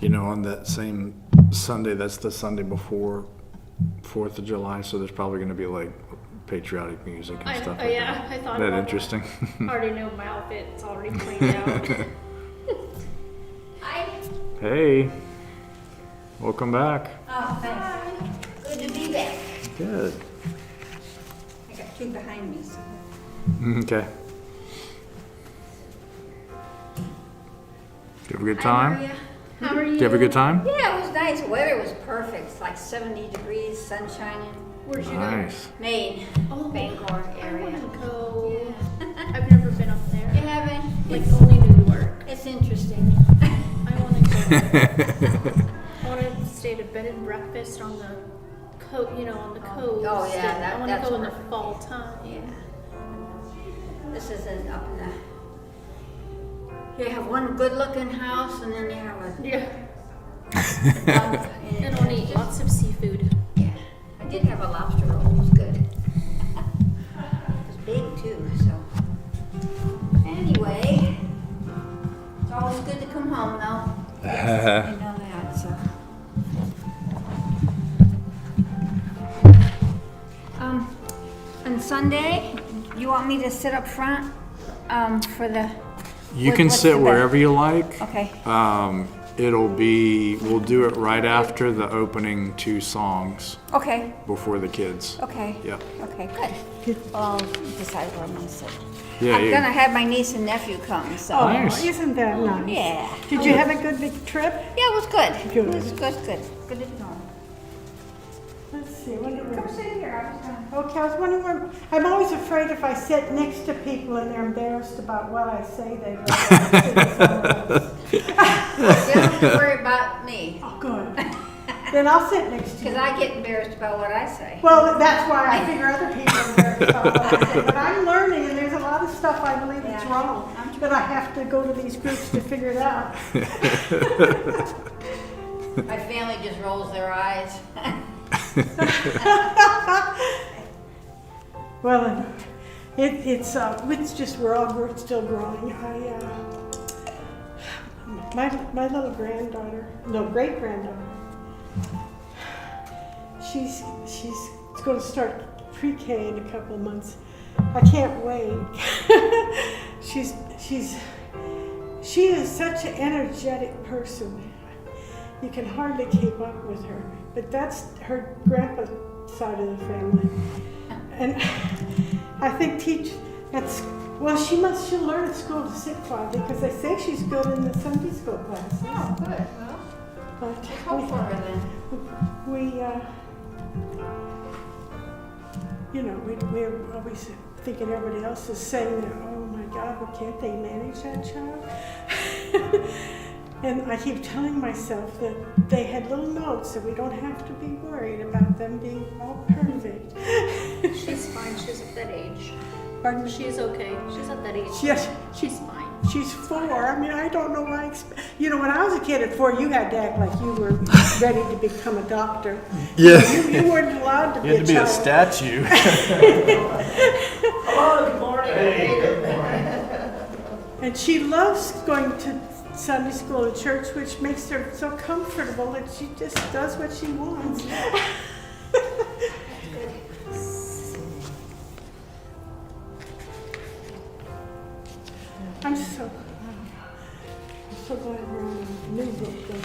On that same Sunday, that's the Sunday before 4th of July, so there's probably going to be like patriotic music and stuff like that. I thought That about interesting. I already know my outfit. It's already planned out. Hi. Hey, welcome back. Oh, thanks. Good to be back. Good. I got two behind me, so. Okay. Did you have a good Hi, time? Maria. How are you? Did you have a good time? Yeah, it was nice. The weather was perfect. It's like 70 degrees, sun shining. Where'd you Nice. Maine, Oh, Bangor I area. want to go. Yeah. I've never been up there. You haven't? Like only New York. It's interesting. I want to go. I want to stay at a bed and breakfast on the coast. On the coast. Oh, yeah, And I want that's to go in the perfect. fall time. Yeah. This is up in the. You have one good-looking house, and then you have a. Yeah. and And I want to eat lots of seafood. Yeah, I did have a lobster roll. It was good. It was big too. So anyway, it's always good to come home, though. You know that. So. On Sunday, you want me to sit up front for the? You can what's sit the best? wherever you like. Okay. We'll do it right after the opening 2 songs Okay. before the kids. Okay. Yep. Okay. Good. Well, I'll decide where I'm gonna sit. Yeah, I'm gonna have my niece and nephew come. So. Oh, Nice. isn't that nice? Yeah. Did you have a good big trip? Yeah, it was good. Good. It was good. Good to know. Let's see, what did Come we... sit here. I was gonna. Okay, I was wondering where... I'm always afraid if I sit next to people and they're embarrassed about what I say, they go to someone else. You don't have to worry about me, Oh, good. Then I'll sit next to because you. I get embarrassed about what I say. Well, that's why I figure other people are embarrassed about what I say. But I'm learning, and there's a lot of stuff I believe is Yeah. wrong. But I have to go to these groups to figure it out. My family just rolls their eyes. Well, it's just we're still growing. My little granddaughter, no, great granddaughter, she's going to start pre-K in a couple of months. I can't wait. She is such an energetic person. You can hardly keep up with her. But that's her grandpa's side of the family. And I think she'll learn at school to sit quietly because they say she's good in the Sunday school classes. Oh, good. Well, But hope for her then. we're always thinking everybody else is saying that, oh my God, well, can't they manage that child? And I keep telling myself that they had little notes, so we don't have to be worried about them being all perfect. She's fine. She's at that age. Pardon me? She's okay. She's at that age. Yes, She's fine. she's 4. I mean, I don't know why. When I was a kid at 4, you had to act like you were ready to become a doctor. Yeah. You weren't allowed to be a child. statue. Hello, good morning. And she loves going to Sunday school and church, which makes her so comfortable that she just does what she wants. I'm so glad we're on a new book. Though. I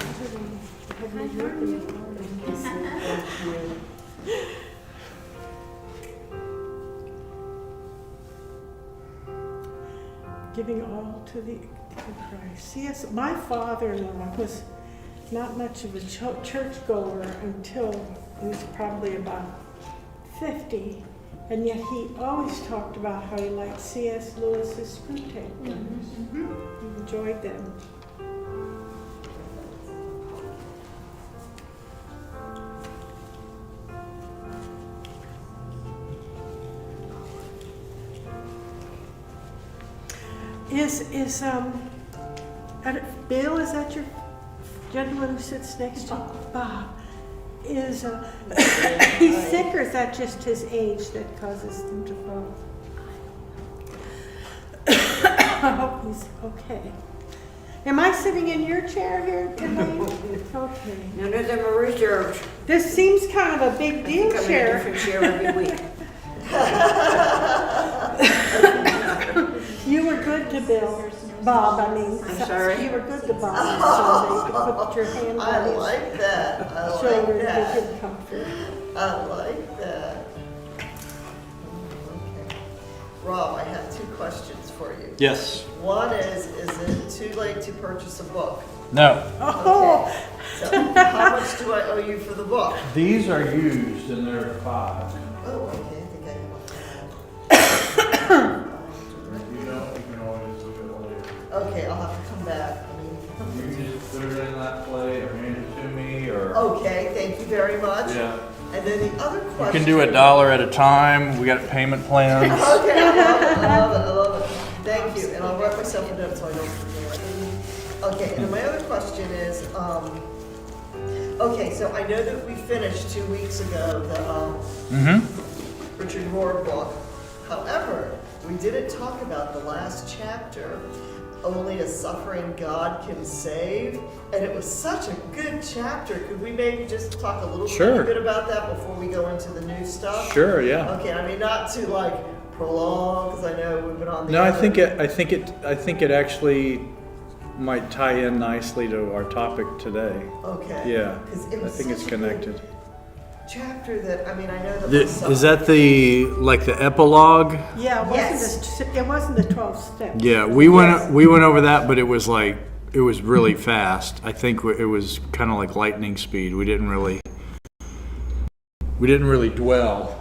haven't been working it. Giving all to Christ. Yes, my father-in-law was not much of a churchgoer until he was probably about 50, and yet he always talked about how he liked C.S. Lewis's Screwtape Letters. He enjoyed them. Bill, is that your gentleman who sits next to you? Bob. He's sick, or is that just his age that causes him to fall? I hope he's okay. Am I sitting in your chair here tonight? Okay. None of them are reserved. This seems kind of a big I deal, think I'm in a Sheriff. different chair every week. You were good to Bob, I mean. I'm sorry? You were good to Bob on Sunday to put your hand I on his like that. I shoulder like to give that. him comfort. I like that. Okay. Rob, I have 2 questions for you. Yes. One is it too late to purchase a book? No. Oh, Okay. So how much do I owe you for the book? These are used and they're 5. Oh, okay, I think I have. You know, you can always look at later. Okay, I'll have to come back. I mean, You can just put it in that plate or hand it to me or. okay, thank you very much. Yeah. And then the other question. You can do $1 at a time. We got payment plans. Okay, I love it, I love it, I love it. Thank you, and I'll write myself a note so I don't forget. Okay, and my other question is, okay, so I know that we finished 2 weeks ago the Mm-hmm. Richard Rohr book. However, we didn't talk about the last chapter, Only a Suffering God Can Save, and it was such a good chapter. Could we maybe just talk a little Sure. bit about that before we go into the new stuff? Sure, yeah. Okay, I mean, not to like prolong, because I know we've been on the. No, I other- think it actually might tie in nicely to our topic today. Okay. Yeah, 'Cause it I was think it's such a good connected. Chapter that, I mean, I know that. my son- Is that the epilogue? yeah, it wasn't the 12 steps. Yeah, Yes. we went over that, but it was really fast. I think it was kind of like lightning speed. We didn't really dwell.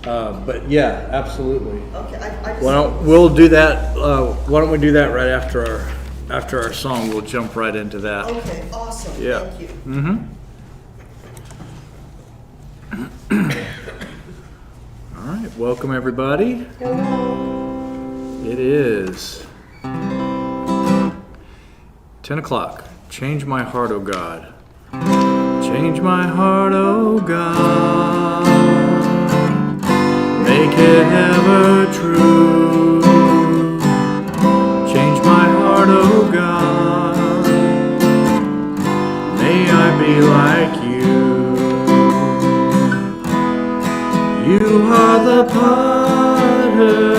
But yeah, absolutely. Okay, I just. We'll do that. Why don't we do that right after our song? We'll jump right into that. Okay, awesome, Yeah. thank you. Mm-hmm. All right, welcome everybody. Hello. It is 10 o'clock. Change my heart, oh God. Change my heart, oh God. Make it ever true. Change my heart, oh God. May I be like you. You are the potter,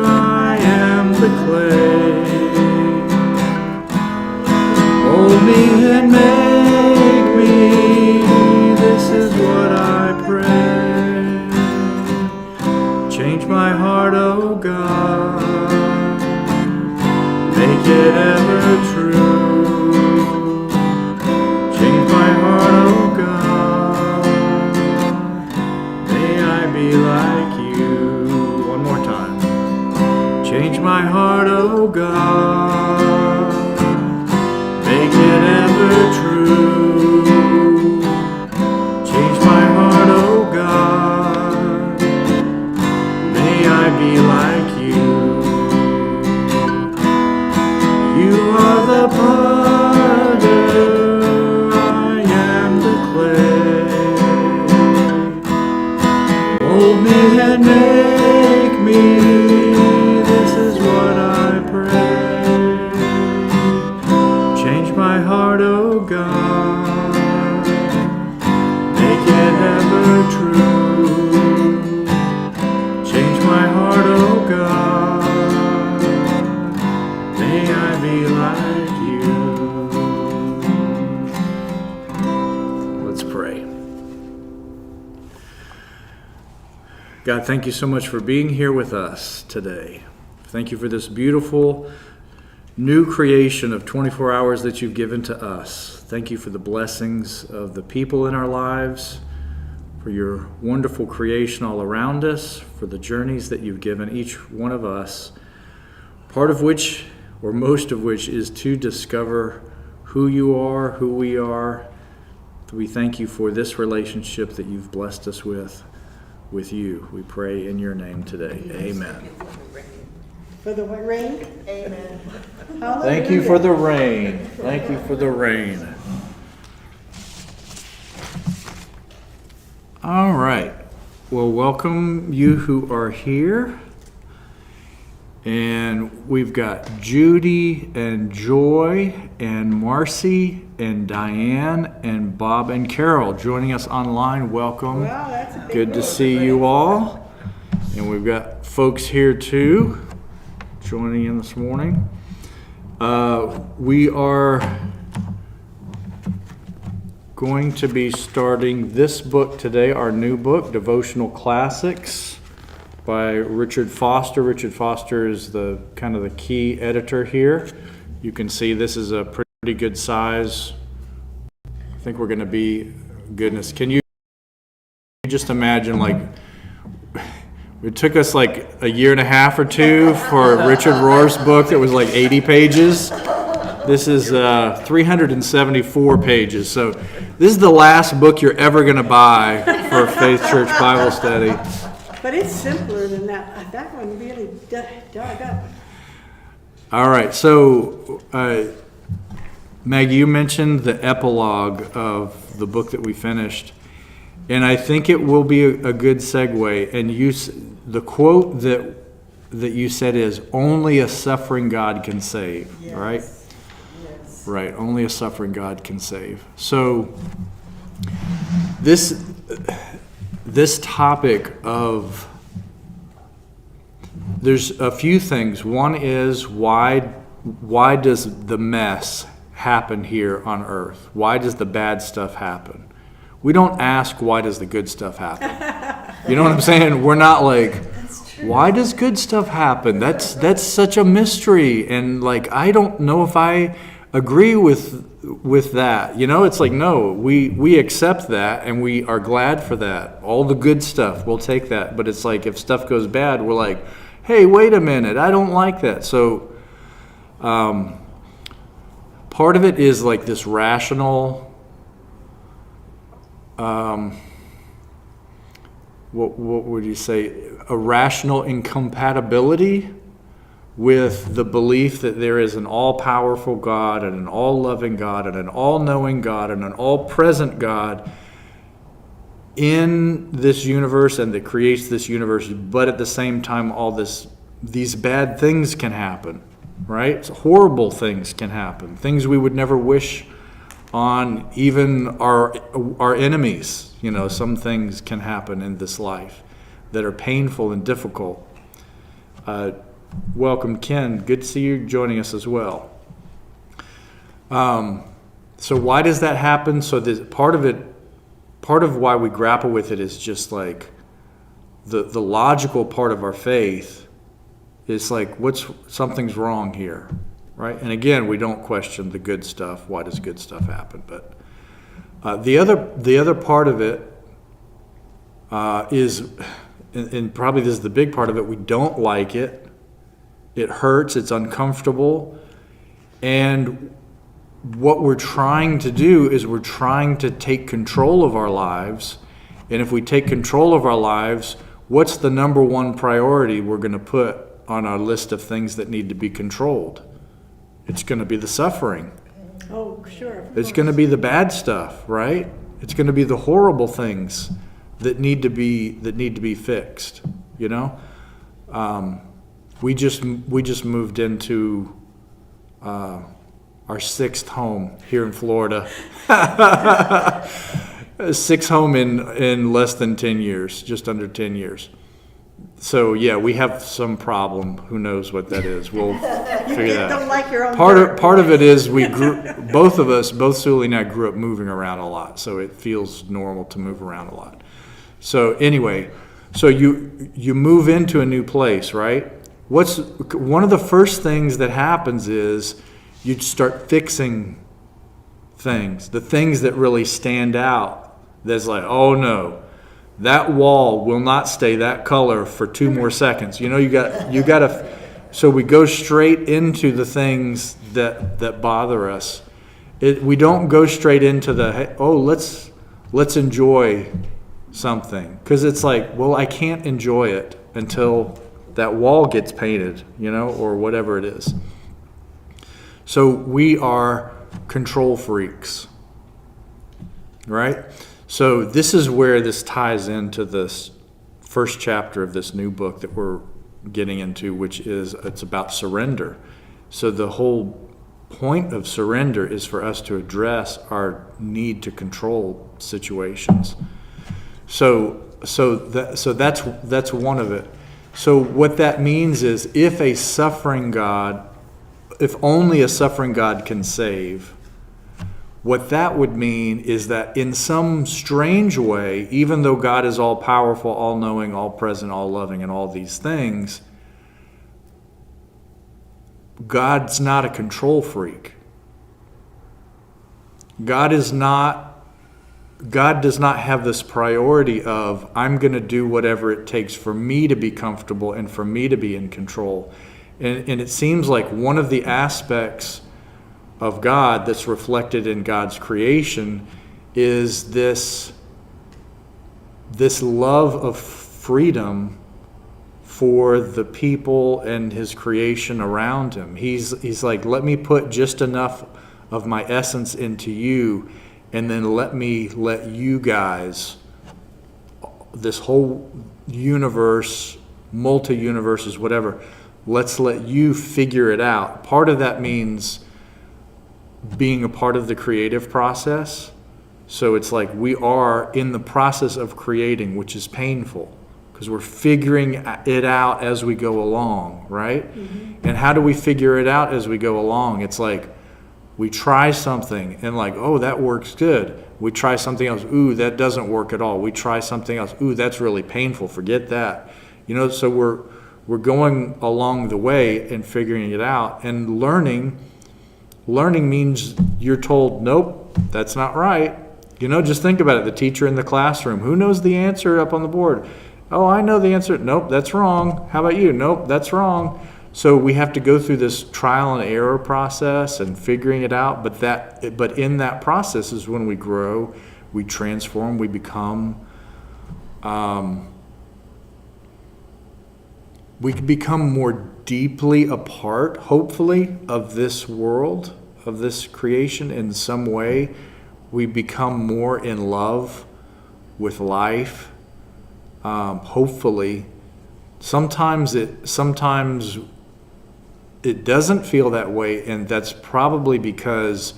I am the clay. Mold me and make me, this is what I pray. Change my heart, oh God, make it ever true. Change my heart, oh God. Be like you. One more time. Change my heart, oh God. Make it ever true. Change my heart, oh God. May I be like you. You are the potter, I am the clay. Mold me and make me, this is what I pray. Change my heart, oh God, make it ever true. Change my heart, oh God, may I be like you. Let's pray. God, thank you so much for being here with us today. Thank you for this beautiful new creation of 24 hours that you've given to us. Thank you for the blessings of the people in our lives, for your wonderful creation all around us, for the journeys that you've given each one of us, part of which, or most of which, is to discover who you are, who we are. We thank you for this relationship that you've blessed us with you. We pray in your name today. Amen. For the rain? Amen. Thank you for the rain. Thank you for the rain. All right. Well, welcome you who are here. And we've got Judy and Joy and Marcy and Diane and Bob and Carol joining us online. Welcome. Wow, that's a big Good to group. see you all. And we've got folks here too joining in this morning. We are going to be starting this book today, our new book, Devotional Classics by Richard Foster. Richard Foster is the kind of the key editor here. You can see this is a pretty good size. I think we're going to be, goodness, can you just imagine, like, it took us like a year and a half or two for Richard Rohr's book that was like 80 pages. This is 374 pages. So this is the last book you're ever going to buy for Faith Church Bible Study. But it's simpler than that. That one really dug up. All right. So, Maggie, you mentioned the epilogue of the book that we finished. And I think it will be a good segue. And the quote that you said is, "Only a suffering God can save." Yes. Right? Yes. Right. Only a suffering God can save. So this topic of, there's a few things. One is why does the mess happen here on earth? Why does the bad stuff happen? We don't ask, why does the good stuff happen? You know what I'm saying? We're not like, why does good stuff happen? That's such a mystery, and like, I don't know if I agree with that. You know, it's like, no, we accept that and we are glad for that. All the good stuff, we'll take that. But it's like, if stuff goes bad, we're like, hey, wait a minute, I don't like that. So part of it is like this rational, what would you say, a rational incompatibility with the belief that there is an all-powerful God and an all-loving God and an all-knowing God and an all-present God in this universe and that creates this universe, but at the same time these bad things can happen, right? Horrible things can happen, things we would never wish on even our enemies. You know, some things can happen in this life that are painful and difficult. Welcome, Ken. Good to see you joining us as well. So why does that happen? So part of why we grapple with it is just like the logical part of our faith is like, something's wrong here, right? And again, we don't question the good stuff. Why does good stuff happen? But the other part of it is, and probably this is the big part of it, we don't like it. It hurts, it's uncomfortable, and what we're trying to do is we're trying to take control of our lives, and if we take control of our lives, what's the number one priority we're going to put on our list of things that need to be controlled? It's going to be the suffering. Oh, sure. It's going to be the bad stuff, right? It's going to be the horrible things that need to be fixed, you know? We just moved into our sixth home here in Florida. Sixth home in less than 10 years, just under 10 years. So yeah, we have some problem. Who knows what that is? We'll figure that out. Don't like your own Part of it is we grew, both Sully and I grew up moving around a lot, so it feels normal to move around a lot. So anyway, so you move into a new place, right? One of the first things that happens is you start fixing things, the things that really stand out. That's like, oh no, that wall will not stay that color for 2 more seconds. You know, you got to. So we go straight into the things that bother us. We don't go straight into let's enjoy something, because it's like, well, I can't enjoy it until that wall gets painted, you know, or whatever it is. So we are control freaks, right? So this is where this ties into this first chapter of this new book that we're getting into, which is it's about surrender. So the whole point of surrender is for us to address our need to control situations. So that's one of it. So what that means is if only a suffering God can save, what that would mean is that in some strange way, even though God is all powerful, all knowing, all present, all loving, and all these things, God's not a control freak. God does not have this priority of, I'm going to do whatever it takes for me to be comfortable and for me to be in control. And it seems like one of the aspects of God that's reflected in God's creation is this love of freedom for the people and his creation around him. He's like, let me put just enough of my essence into you, and then let you guys, this whole universe, multi-universes, whatever, let's let you figure it out. Part of that means being a part of the creative process. So it's like we are in the process of creating, which is painful because we're figuring it out as we go along, right? Mm-hmm. And how do we figure it out as we go along? It's like we try something and like, oh, that works good. We try something else. Ooh, that doesn't work at all. We try something else. Ooh, that's really painful. Forget that. So we're going along the way and figuring it out. And learning means you're told, nope, that's not right. Just think about it. The teacher in the classroom, who knows the answer up on the board? Oh, I know the answer. Nope, that's wrong. How about you? Nope, that's wrong. So we have to go through this trial and error process and figuring it out. But in that process is when we grow, we transform, we become. We can become more deeply a part, hopefully, of this world, of this creation in some way. We become more in love with life, hopefully. Sometimes it doesn't feel that way, and that's probably because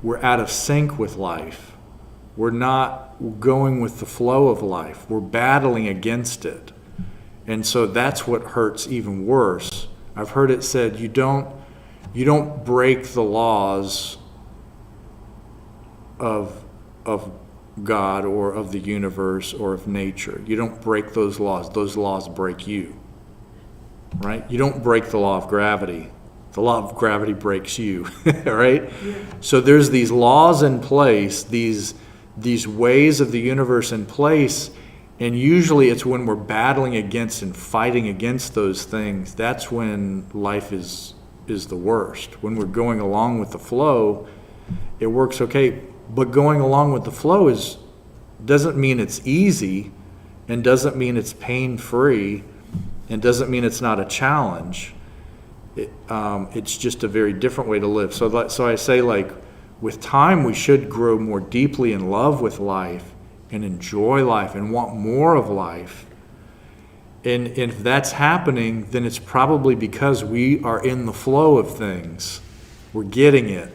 we're out of sync with life. We're not going with the flow of life. We're battling against it. And so that's what hurts even worse. I've heard it said, you don't break the laws of God or of the universe or of nature. You don't break those laws. Those laws break you. Right? You don't break the law of gravity. The law of gravity breaks you. Right? Yeah. So there's these laws in place, these ways of the universe in place. And usually it's when we're battling against and fighting against those things, that's when life is the worst. When we're going along with the flow, it works okay. But going along with the flow doesn't mean it's easy, and doesn't mean it's pain-free, and doesn't mean it's not a challenge. It's just a very different way to live. So I say, like, with time, we should grow more deeply in love with life, and enjoy life and want more of life. And if that's happening, then it's probably because we are in the flow of things. We're getting it,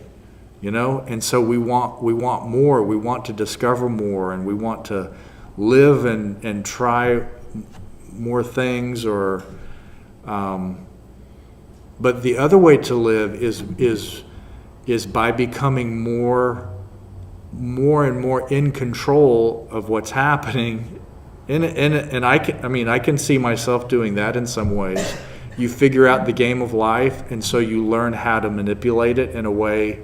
and so we want more. We want to discover more, and we want to live and try more things. But the other way to live is by becoming more and more in control of what's happening, and I can see myself doing that in some ways. You figure out the game of life, and so you learn how to manipulate it in a way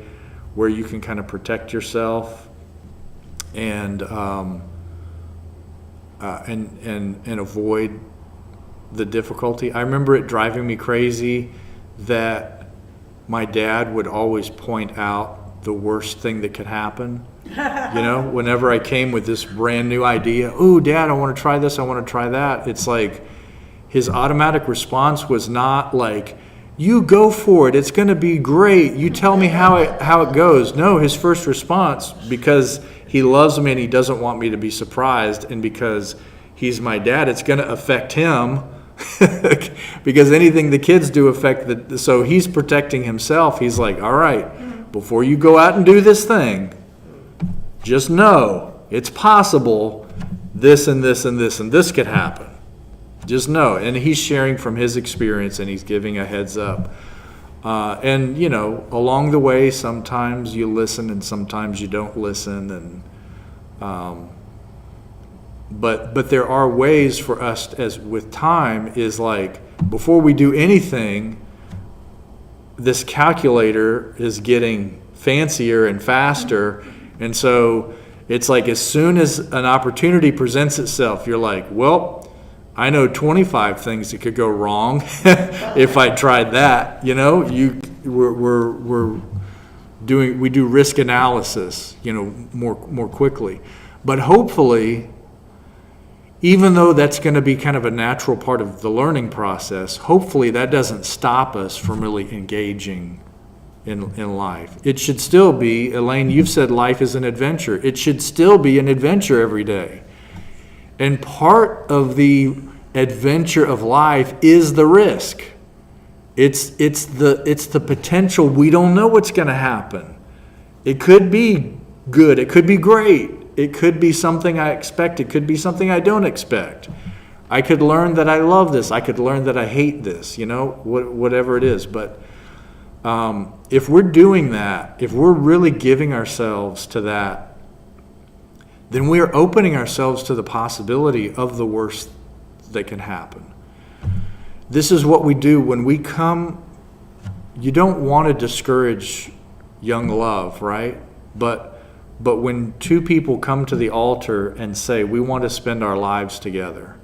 where you can kind of protect yourself and avoid the difficulty. I remember it driving me crazy that my dad would always point out the worst thing that could happen. Whenever I came with this brand new idea, oh, Dad, I want to try this, I want to try that. It's like his automatic response was not like, you go for it, it's going to be great, you tell me how it goes. No, his first response, because he loves me and he doesn't want me to be surprised, and because he's my dad, it's going to affect him. because anything the kids do affect so he's protecting himself. He's like, all right, before you go out and do this thing, just know it's possible this and this and this and this could happen. Just know. And he's sharing from his experience, and he's giving a heads up. And, along the way, sometimes you listen and sometimes you don't listen. And but there are ways for us, as with time, is like, before we do anything, this calculator is getting fancier and faster. And so it's like, as soon as an opportunity presents itself, you're like, well, I know 25 things that could go wrong if I tried that. We do risk analysis, more quickly. But hopefully, even though that's going to be kind of a natural part of the learning process, hopefully that doesn't stop us from really engaging in life. It should still be, Elaine, you've said life is an adventure. It should still be an adventure every day. And part of the adventure of life is the risk. It's the potential. We don't know what's going to happen. It could be good. It could be great. It could be something I expect. It could be something I don't expect. I could learn that I love this. I could learn that I hate this, whatever it is. But if we're doing that, if we're really giving ourselves to that, then we are opening ourselves to the possibility of the worst that can happen. This is what we do when we come. You don't want to discourage young love, right? But when two people come to the altar and say, we want to spend our lives together,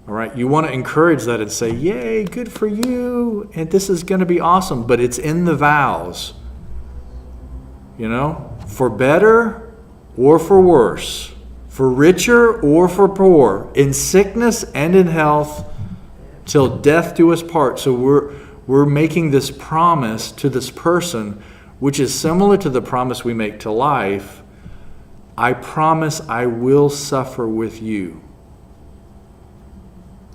all right, you want to encourage that and say, yay, good for you, and this is going to be awesome. But it's in the vows, for better or for worse, for richer or for poor, in sickness and in health, till death do us part. So we're making this promise to this person, which is similar to the promise we make to life. I promise I will suffer with you.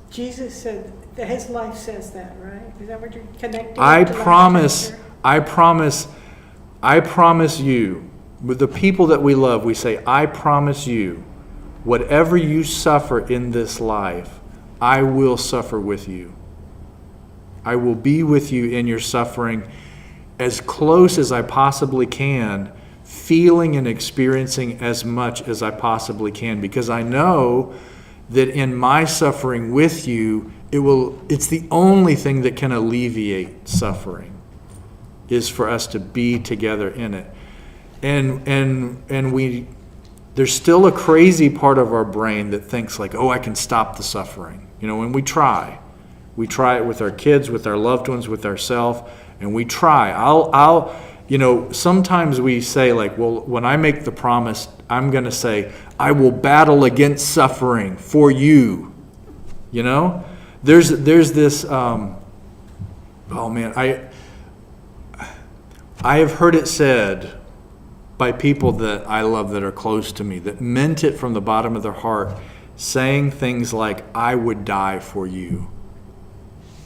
Jesus said that his life says that, right? Is that what you're connecting? I to promise you. With the people that we love, we say, I promise you, whatever you suffer in this life, I will suffer with you. I will be with you in your suffering, as close as I possibly can, feeling and experiencing as much as I possibly can, because I know that in my suffering with you, it's the only thing that can alleviate suffering, is for us to be together in it. And there's still a crazy part of our brain that thinks like, oh, I can stop the suffering. When we try it with our kids, with our loved ones, with ourselves, and we try. Sometimes we say like, well, when I make the promise, I'm going to say, I will battle against suffering for you. There's this, I have heard it said by people that I love that are close to me, that meant it from the bottom of their heart, saying things like, I would die for you.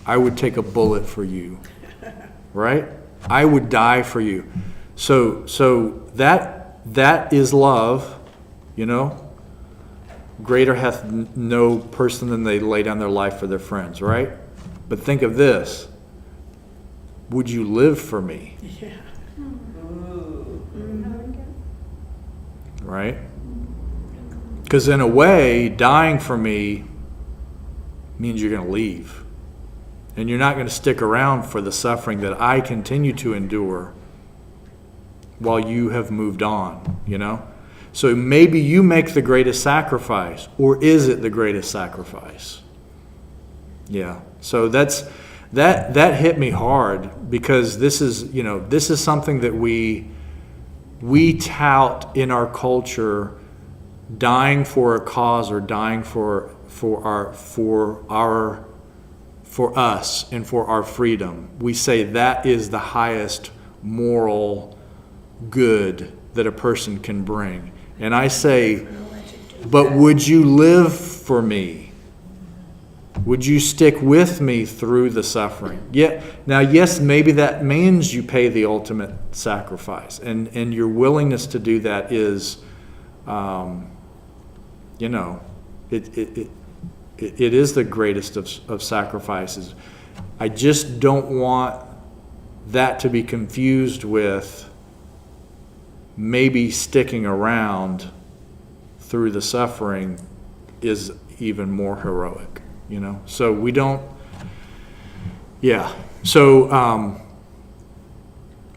I would take a bullet for you. Right? I would die for you. So that is love, Greater hath no person than they lay down their life for their friends, right? But think of this. Would you live for me? Yeah. Right? Because in a way, dying for me means you're going to leave. And you're not going to stick around for the suffering that I continue to endure while you have moved on, So maybe you make the greatest sacrifice, or is it the greatest sacrifice? Yeah. So that hit me hard, because this is something that we tout in our culture, dying for a cause or dying for us and for our freedom. We say that is the highest moral good that a person can bring. And I say, but would you live for me? Would you stick with me through the suffering? Yeah. Now, yes, maybe that means you pay the ultimate sacrifice, and your willingness to do that is, you know, it is the greatest of sacrifices. I just don't want that to be confused with maybe sticking around through the suffering is even more heroic, you know? So we don't, yeah. So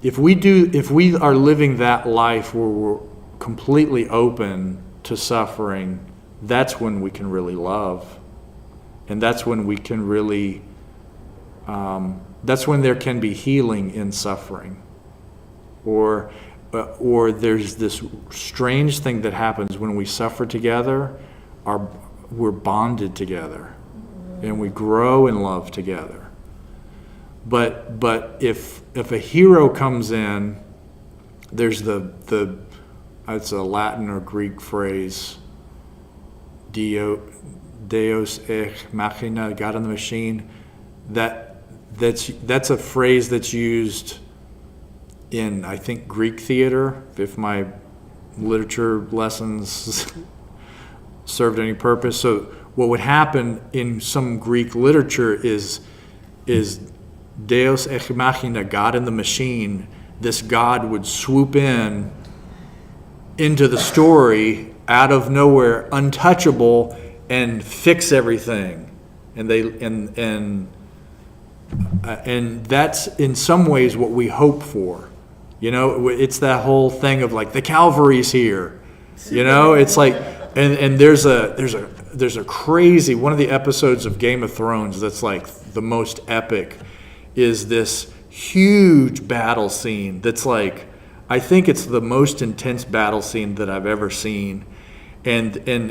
if we are living that life where we're completely open to suffering, that's when we can really love. And that's when we can really, that's when there can be healing in suffering. Or there's this strange thing that happens when we suffer together. We're bonded together, and we grow in love together. But if a hero comes in, there's it's a Latin or Greek phrase, Deus ex machina, God in the machine. That's a phrase that's used in, I think, Greek theater, if my literature lessons served any purpose. So what would happen in some Greek literature is Deus ex machina, God in the machine. This God would swoop into the story out of nowhere, untouchable, and fix everything. And that's in some ways what we hope for. You know, it's that whole thing of like the Calvary's here. You know, it's like, and there's a crazy, one of the episodes of Game of Thrones that's like the most epic is this huge battle scene that's like, I think it's the most intense battle scene that I've ever seen. And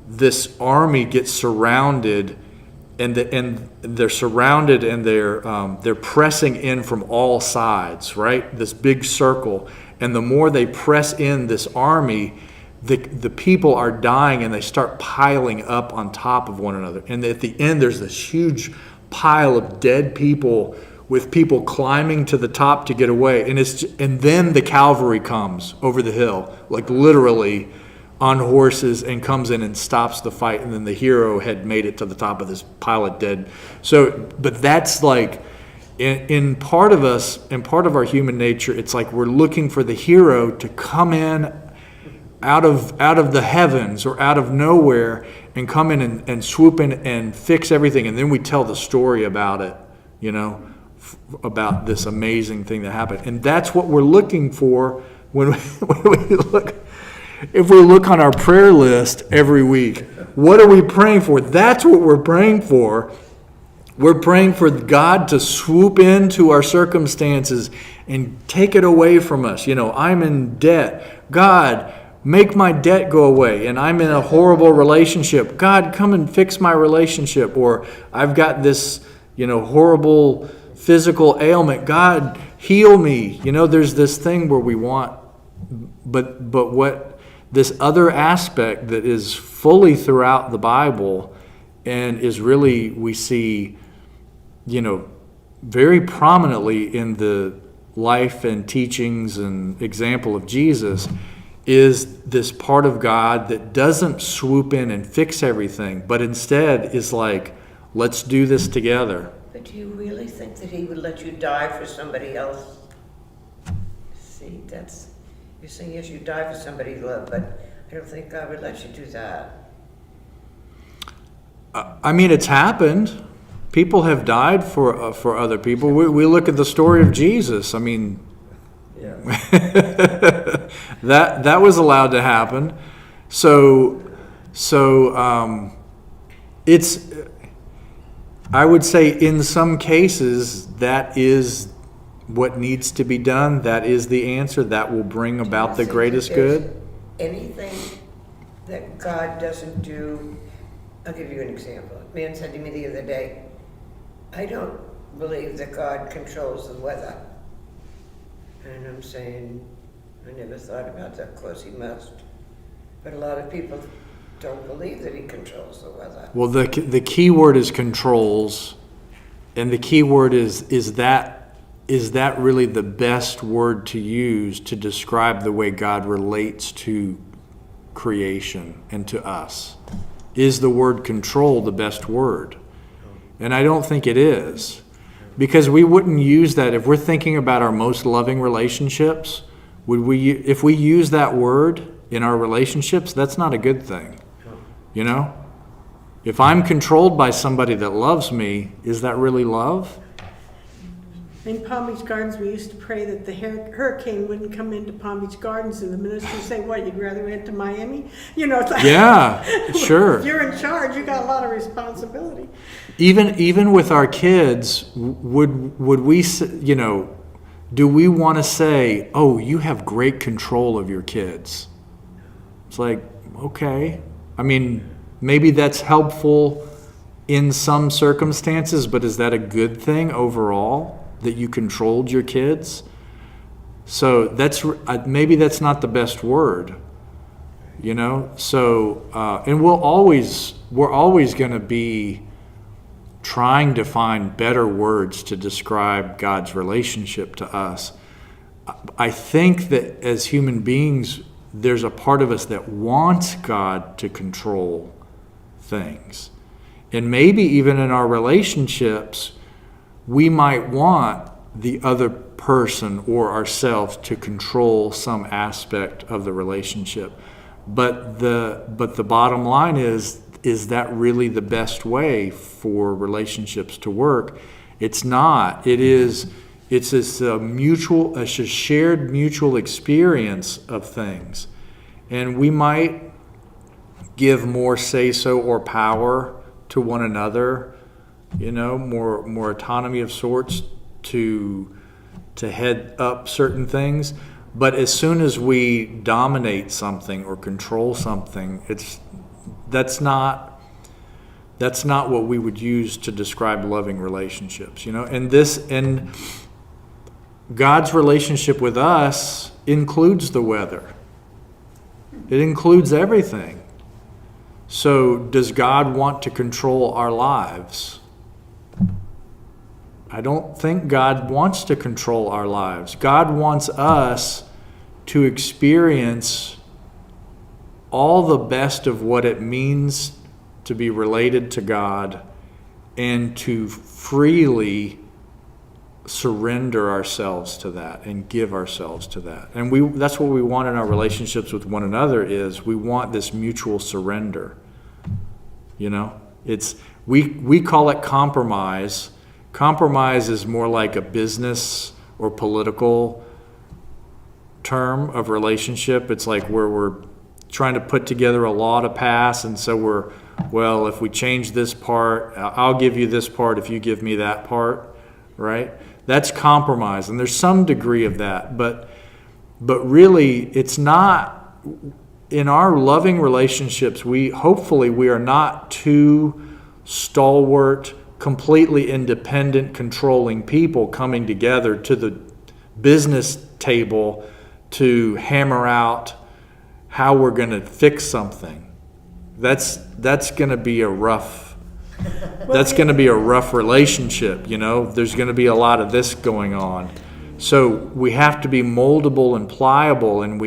this army gets surrounded, and they're surrounded, and they're pressing in from all sides, right? This big circle, and the more they press in this army, the people are dying, and they start piling up on top of one another. And at the end, there's this huge pile of dead people with people climbing to the top to get away, and then the cavalry comes over the hill, like literally on horses, and comes in and stops the fight, and then the hero had made it to the top of this pile of dead. So, but that's like, in part of us, and part of our human nature, it's like we're looking for the hero to come in out of the heavens or out of nowhere and come in and swoop in and fix everything, and then we tell the story about it, you know, about this amazing thing that happened. And that's what we're looking for when we look. If we look on our prayer list every week, what are we praying for? That's what we're praying for. We're praying for God to swoop into our circumstances and take it away from us. You know, I'm in debt. God, make my debt go away. And I'm in a horrible relationship. God, come and fix my relationship. Or I've got this, you know, horrible physical ailment. God, heal me. You know, there's this thing where we want, but what this other aspect that is fully throughout the Bible and is really, we see, you know, very prominently in the life and teachings and example of Jesus, is this part of God that doesn't swoop in and fix everything, but instead is like, let's do this together. But do you really think that he would let you die for somebody else? See, you're saying, yes, you die for somebody you love, but I don't think God would let you do that. I mean, it's happened. People have died for other people. We look at the story of Jesus. I mean, Yeah. that was allowed to happen. So it's, I would say in some cases that is what needs to be done. That is the answer. That will bring about the greatest good. Anything that God doesn't do, I'll give you an example. A man said to me the other day, I don't believe that God controls the weather. And I'm saying, I never thought about that. Of course he must. But a lot of people don't believe that he controls the weather. Well, the key word is controls, and the key word is that really the best word to use to describe the way God relates to creation and to us? Is the word control the best word? And I don't think it is, because we wouldn't use that if we're thinking about our most loving relationships. If we use that word in our relationships, that's not a good thing. You know? If I'm controlled by somebody that loves me, is that really love? In Palm Beach Gardens, we used to pray that the hurricane wouldn't come into Palm Beach Gardens, and the minister would say, what, you'd rather went to Miami? You know, it's like, Yeah, sure. if you're in charge, you got a lot of responsibility. Even with our kids, would we, you know, do we want to say, oh, you have great control of your kids? It's like, okay. I mean, maybe that's helpful in some circumstances, but is that a good thing overall, that you controlled your kids? So maybe that's not the best word, you know? So, and we're always going to be trying to find better words to describe God's relationship to us. I think that as human beings, there's a part of us that wants God to control things. And maybe even in our relationships, we might want the other person or ourselves to control some aspect of the relationship. But the bottom line is that really the best way for relationships to work? It's not. It's a shared mutual experience of things. And we might give more say-so or power to one another, you know, more autonomy of sorts to head up certain things. But as soon as we dominate something or control something, that's not what we would use to describe loving relationships, you know. And God's relationship with us includes the weather. It includes everything. So does God want to control our lives? I don't think God wants to control our lives. God wants us to experience all the best of what it means to be related to God and to freely surrender ourselves to that and give ourselves to that. And that's what we want in our relationships with one another, is we want this mutual surrender. You know, we call it compromise. Compromise is more like a business or political term of relationship. It's like where we're trying to put together a law to pass, and so if we change this part, I'll give you this part if you give me that part, right? That's compromise, and there's some degree of that, but really it's not. In our loving relationships, we are not two stalwart, completely independent, controlling people coming together to the business table to hammer out how we're going to fix something. That's going to be a rough relationship, you know. There's going to be a lot of this going on. So we have to be moldable and pliable, and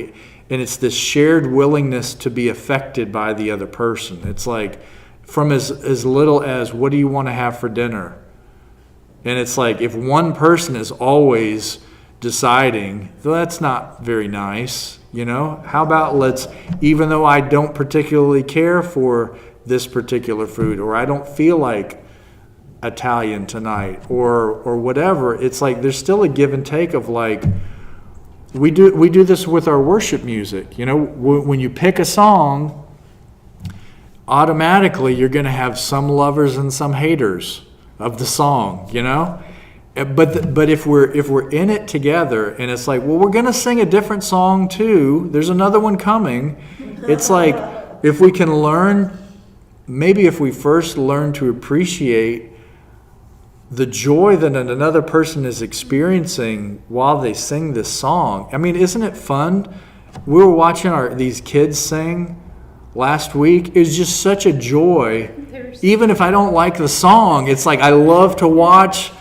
it's this shared willingness to be affected by the other person. It's like from as little as, what do you want to have for dinner? And it's like, if one person is always deciding, well, that's not very nice, you know? How about even though I don't particularly care for this particular food, or I don't feel like Italian tonight, or whatever, it's like there's still a give and take of like, we do this with our worship music. You know, when you pick a song, automatically you're going to have some lovers and some haters of the song, you know. But if we're in it together, and it's like, well, we're going to sing a different song too. There's another one coming. It's like, if we can learn, maybe if we first learn to appreciate the joy that another person is experiencing while they sing this song. I mean, isn't it fun? We were watching these kids sing last week. It was just such a joy. There's Even if I don't like the song, it's like I love to watch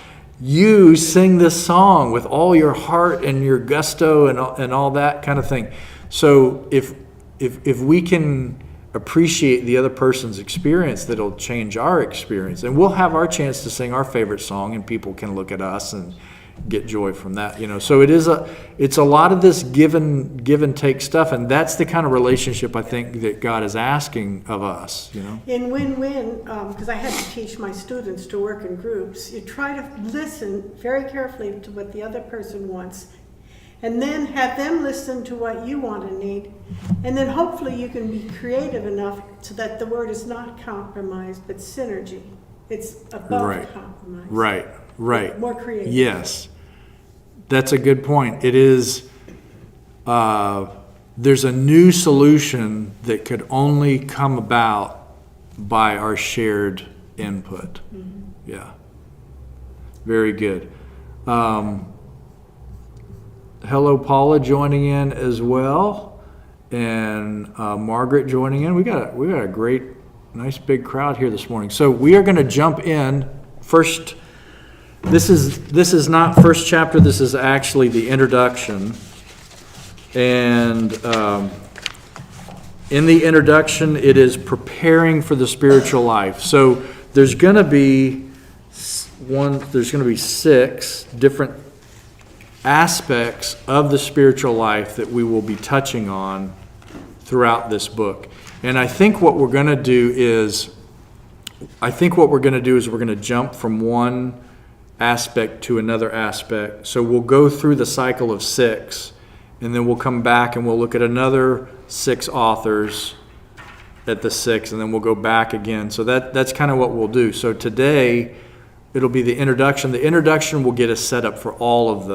you sing this song with all your heart and your gusto and all that kind of thing. So if we can appreciate the other person's experience, that'll change our experience, and we'll have our chance to sing our favorite song, and people can look at us and get joy from that, you know. So it's a lot of this give and take stuff, and that's the kind of relationship I think that God is asking of us, you know. In win-win, because I had to teach my students to work in groups, you try to listen very carefully to what the other person wants, and then have them listen to what you want and need, and then hopefully you can be creative enough so that the word is not compromise, but synergy. It's above Right. compromise. Right. More creative. Yes. That's a good point. It is, there's a new solution that could only come about by our shared input. Yeah. Very good. Hello, Paula joining in as well, and Margaret joining in. We got a great, nice big crowd here this morning. So we are going to jump in first. This is not first chapter. This is actually the introduction, and in the introduction, it is preparing for the spiritual life. So there's going to be 6 different aspects of the spiritual life that we will be touching on throughout this book. And I think what we're going to do is we're going to jump from one aspect to another aspect. So we'll go through the cycle of 6, and then we'll come back and we'll look at another 6 authors at the 6, and then we'll go back again. So that's kind of what we'll do. So today it'll be the introduction. The introduction will get us set up for all of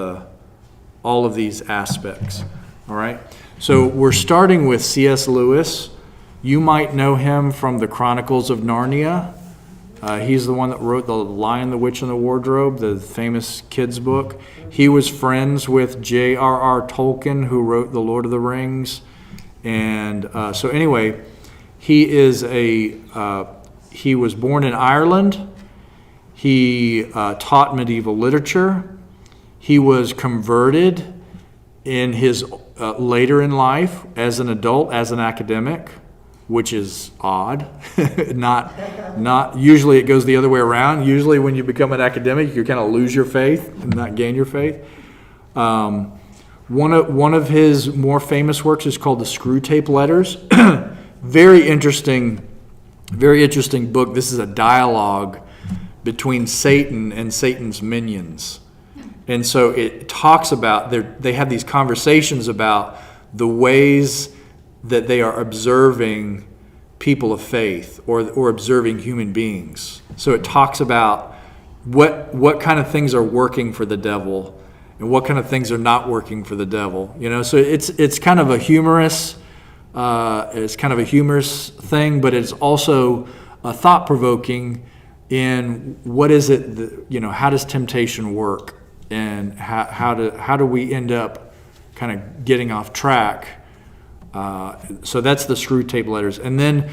these aspects. All right? So we're starting with C.S. Lewis. You might know him from the Chronicles of Narnia. He's the one that wrote The Lion, the Witch, and the Wardrobe, the famous kids book. He was friends with J.R.R. Tolkien, who wrote The Lord of the Rings. And so anyway, he was born in Ireland. He taught medieval literature. He was converted in his later in life as an adult, as an academic, which is odd. Not usually it goes the other way around. Usually when you become an academic, you kind of lose your faith and not gain your faith. One of his more famous works is called the Screwtape Letters. Very interesting book. This is a dialogue between Satan and Satan's minions. And so it talks about, they have these conversations about the ways that they are observing people of faith or observing human beings. So it talks about what kind of things are working for the devil and what kind of things are not working for the devil. You know, so it's kind of a humorous thing, but it's also thought-provoking in what is it, how does temptation work, and how do we end up kind of getting off track. So that's the Screwtape Letters. And then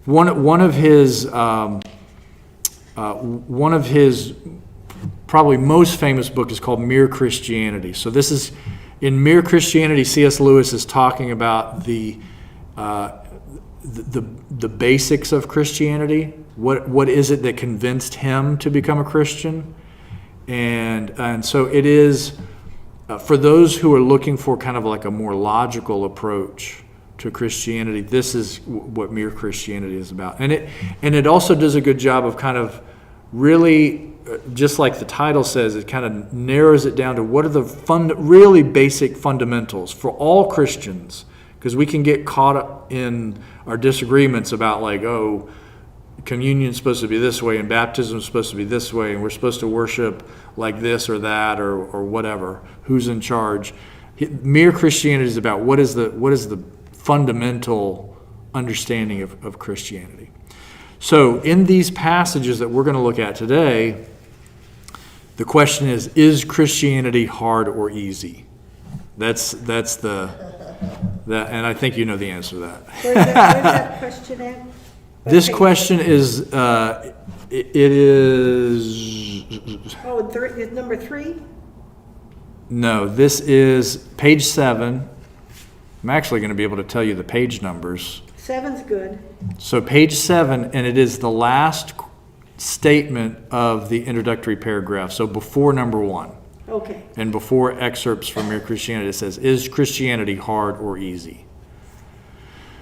one of his probably most famous book is called Mere Christianity. So this is, in Mere Christianity, C.S. Lewis is talking about the basics of Christianity. What is it that convinced him to become a Christian? And so it is, for those who are looking for kind of like a more logical approach to Christianity, this is what Mere Christianity is about. And it also does a good job of kind of really, just like the title says, it kind of narrows it down to what are the really basic fundamentals for all Christians, because we can get caught up in our disagreements about like, oh, communion's supposed to be this way and baptism's supposed to be this way and we're supposed to worship like this or that or whatever. Who's in charge? Mere Christianity is about what is the fundamental understanding of Christianity. So in these passages that we're going to look at today, the question is Christianity hard or easy? That's the and I think you know the answer to that. Where's that question at? What This page? question is, it is, Oh, is number 3? no, this is page 7. I'm actually going to be able to tell you the page numbers. 7's good. So page 7, and it is the last statement of the introductory paragraph. So before number 1 Okay. and before excerpts from Mere Christianity, it says, is Christianity hard or easy?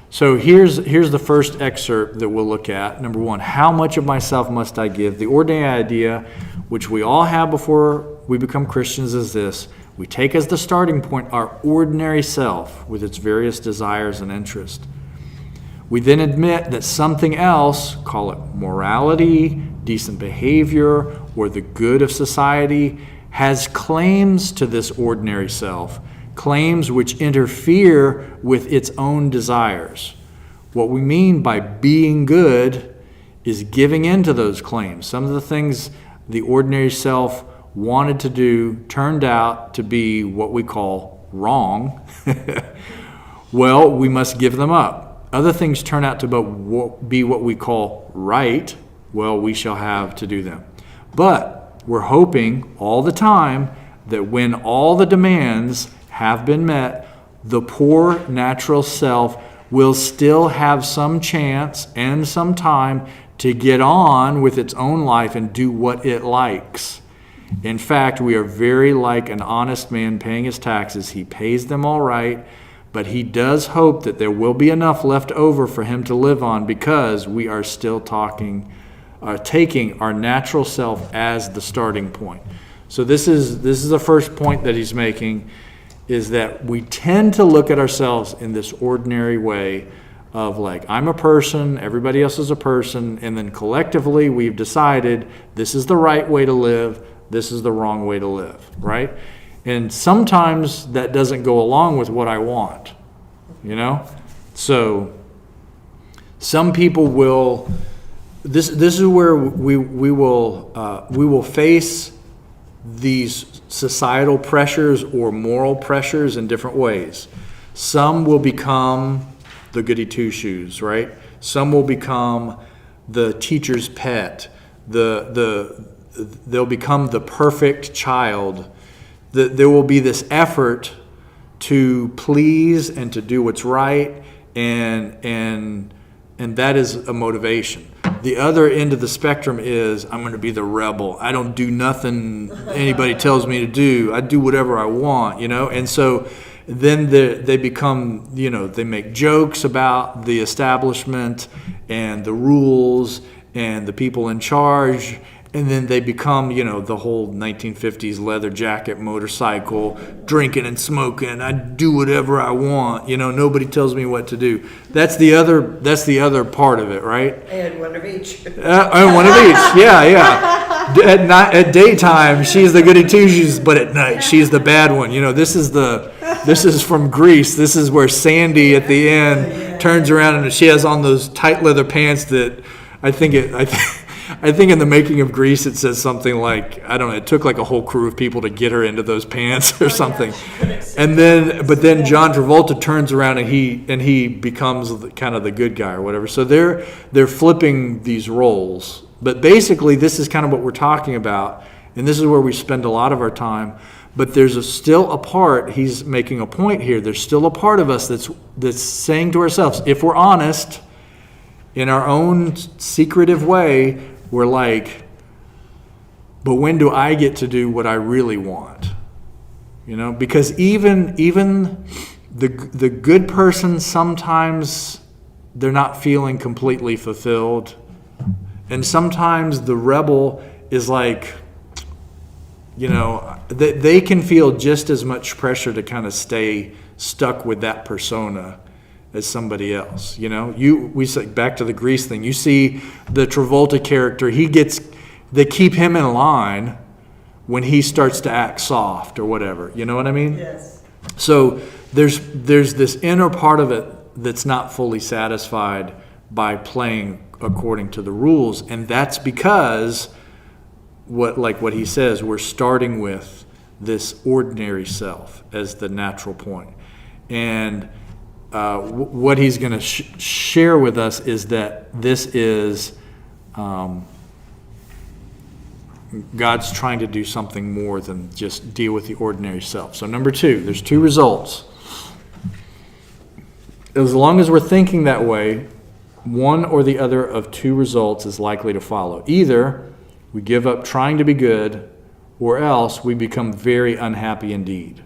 So here's the first excerpt that we'll look at. Number 1, how much of myself must I give? The ordinary idea, which we all have before we become Christians, is this. We take as the starting point our ordinary self with its various desires and interests. We then admit that something else, call it morality, decent behavior, or the good of society, has claims to this ordinary self, claims which interfere with its own desires. What we mean by being good is giving in to those claims. Some of the things the ordinary self wanted to do turned out to be what we call wrong. Well, we must give them up. Other things turn out to be what we call right. Well, we shall have to do them. But we're hoping all the time that when all the demands have been met, the poor natural self will still have some chance and some time to get on with its own life and do what it likes. In fact, we are very like an honest man paying his taxes. He pays them all right, but he does hope that there will be enough left over for him to live on, because we are still taking our natural self as the starting point. So this is the first point that he's making, is that we tend to look at ourselves in this ordinary way of like, I'm a person, everybody else is a person, and then collectively we've decided this is the right way to live, this is the wrong way to live, right? And sometimes that doesn't go along with what I want, you know? So some people will, this is where we will face these societal pressures or moral pressures in different ways. Some will become the goody two-shoes, right? Some will become the teacher's pet. They'll become the perfect child. There will be this effort to please and to do what's right, and that is a motivation. The other end of the spectrum is, I'm going to be the rebel. I don't do nothing anybody tells me to do. I do whatever I want, you know? And so then they become, you know, they make jokes about the establishment and the rules and the people in charge. And then they become, you know, the whole 1950s leather jacket, motorcycle, drinking and smoking. I do whatever I want. You know, nobody tells me what to do. That's the other part of it, right? I had one of each. One of each. Yeah. At daytime, she's the goody two-shoes, but at night, she's the bad one. You know, this is from Grease. This is where Sandy at the end turns around and she has on those tight leather pants that I think in the making of Grease, it says something like, I don't know, it took like a whole crew of people to get her into those pants or something. But then John Travolta turns around and he becomes kind of the good guy or whatever. So they're flipping these roles. But basically, this is kind of what we're talking about, and this is where we spend a lot of our time. But there's still a part, he's making a point here, there's still a part of us that's saying to ourselves, if we're honest, in our own secretive way, we're like, but when do I get to do what I really want? You know, because even the good person, sometimes they're not feeling completely fulfilled. And sometimes the rebel is like, you know, they can feel just as much pressure to kind of stay stuck with that persona as somebody else. You know, we say, back to the Grease thing, you see the Travolta character, they keep him in line when he starts to act soft or whatever, you know what I mean? Yes. So there's this inner part of it that's not fully satisfied by playing according to the rules, and that's because what he says, we're starting with this ordinary self as the natural point. And what he's going to share with us is that this is God's trying to do something more than just deal with the ordinary self. So number 2, there's 2 results. As long as we're thinking that way, one or the other of 2 results is likely to follow. Either we give up trying to be good, or else we become very unhappy indeed.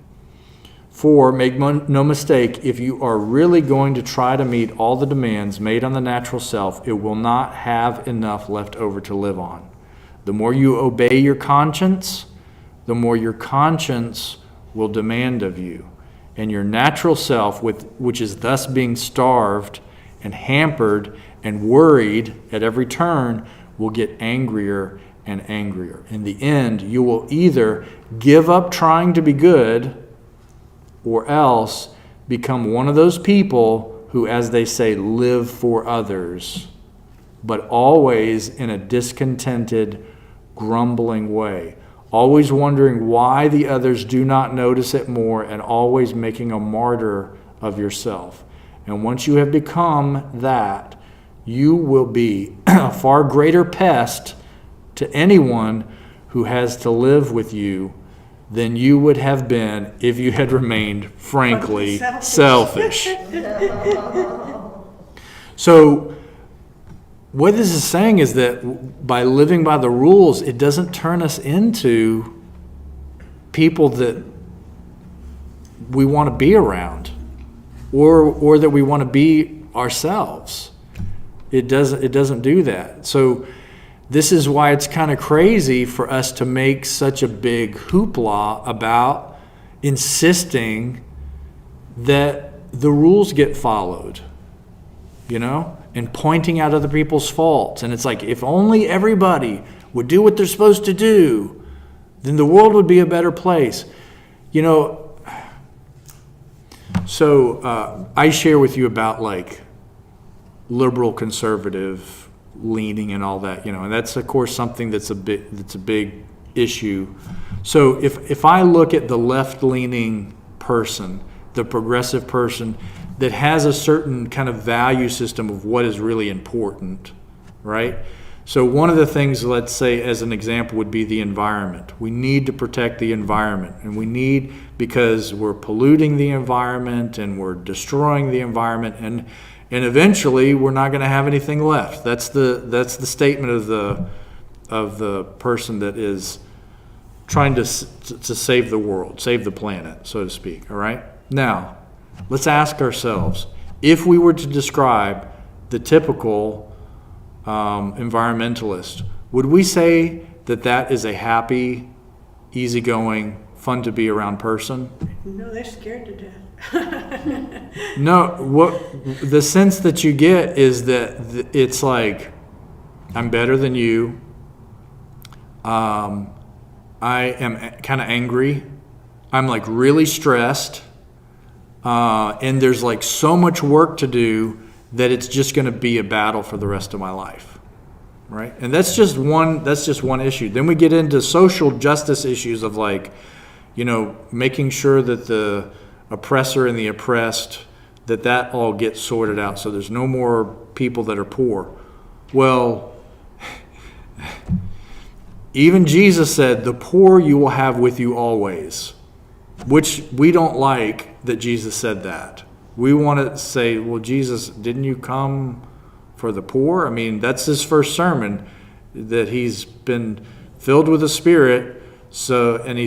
4, make no mistake, if you are really going to try to meet all the demands made on the natural self, it will not have enough left over to live on. The more you obey your conscience, the more your conscience will demand of you. And your natural self, which is thus being starved and hampered and worried at every turn, will get angrier and angrier. In the end, you will either give up trying to be good, or else become one of those people who, as they say, live for others, but always in a discontented, grumbling way, always wondering why the others do not notice it more, and always making a martyr of yourself. And once you have become that, you will be a far greater pest to anyone who has to live with you than you would have been if you had remained, frankly, selfish. So, what this is saying is that by living by the rules, it doesn't turn us into people that we want to be around, or that we want to be ourselves. It doesn't do that. So this is why it's kind of crazy for us to make such a big hoopla about insisting that the rules get followed, and pointing out other people's faults. And it's like, if only everybody would do what they're supposed to do, then the world would be a better place. So I share with you about like liberal conservative leaning and all that, and that's of course something that's a big issue. So if I look at the left-leaning person, the progressive person that has a certain kind of value system of what is really important, right? So one of the things, let's say as an example, would be the environment. We need to protect the environment, and because we're polluting the environment and we're destroying the environment, and eventually we're not going to have anything left. That's the statement of the person that is trying to save the world, save the planet, so to speak. All right. Now, let's ask ourselves, if we were to describe the typical environmentalist, would we say that is a happy, easygoing, fun to be around person? No, they're scared to death. No, what the sense that you get is that it's like, I'm better than you. I am kind of angry. I'm like really stressed. And there's like so much work to do that it's just going to be a battle for the rest of my life. Right? And that's just one issue. Then we get into social justice issues of like, making sure that the oppressor and the oppressed, that all gets sorted out so there's no more people that are poor. Well, even Jesus said, the poor you will have with you always, which we don't like that Jesus said that. We want to say, well, Jesus, didn't you come for the poor? I mean, that's his first sermon, that he's been filled with the Spirit, and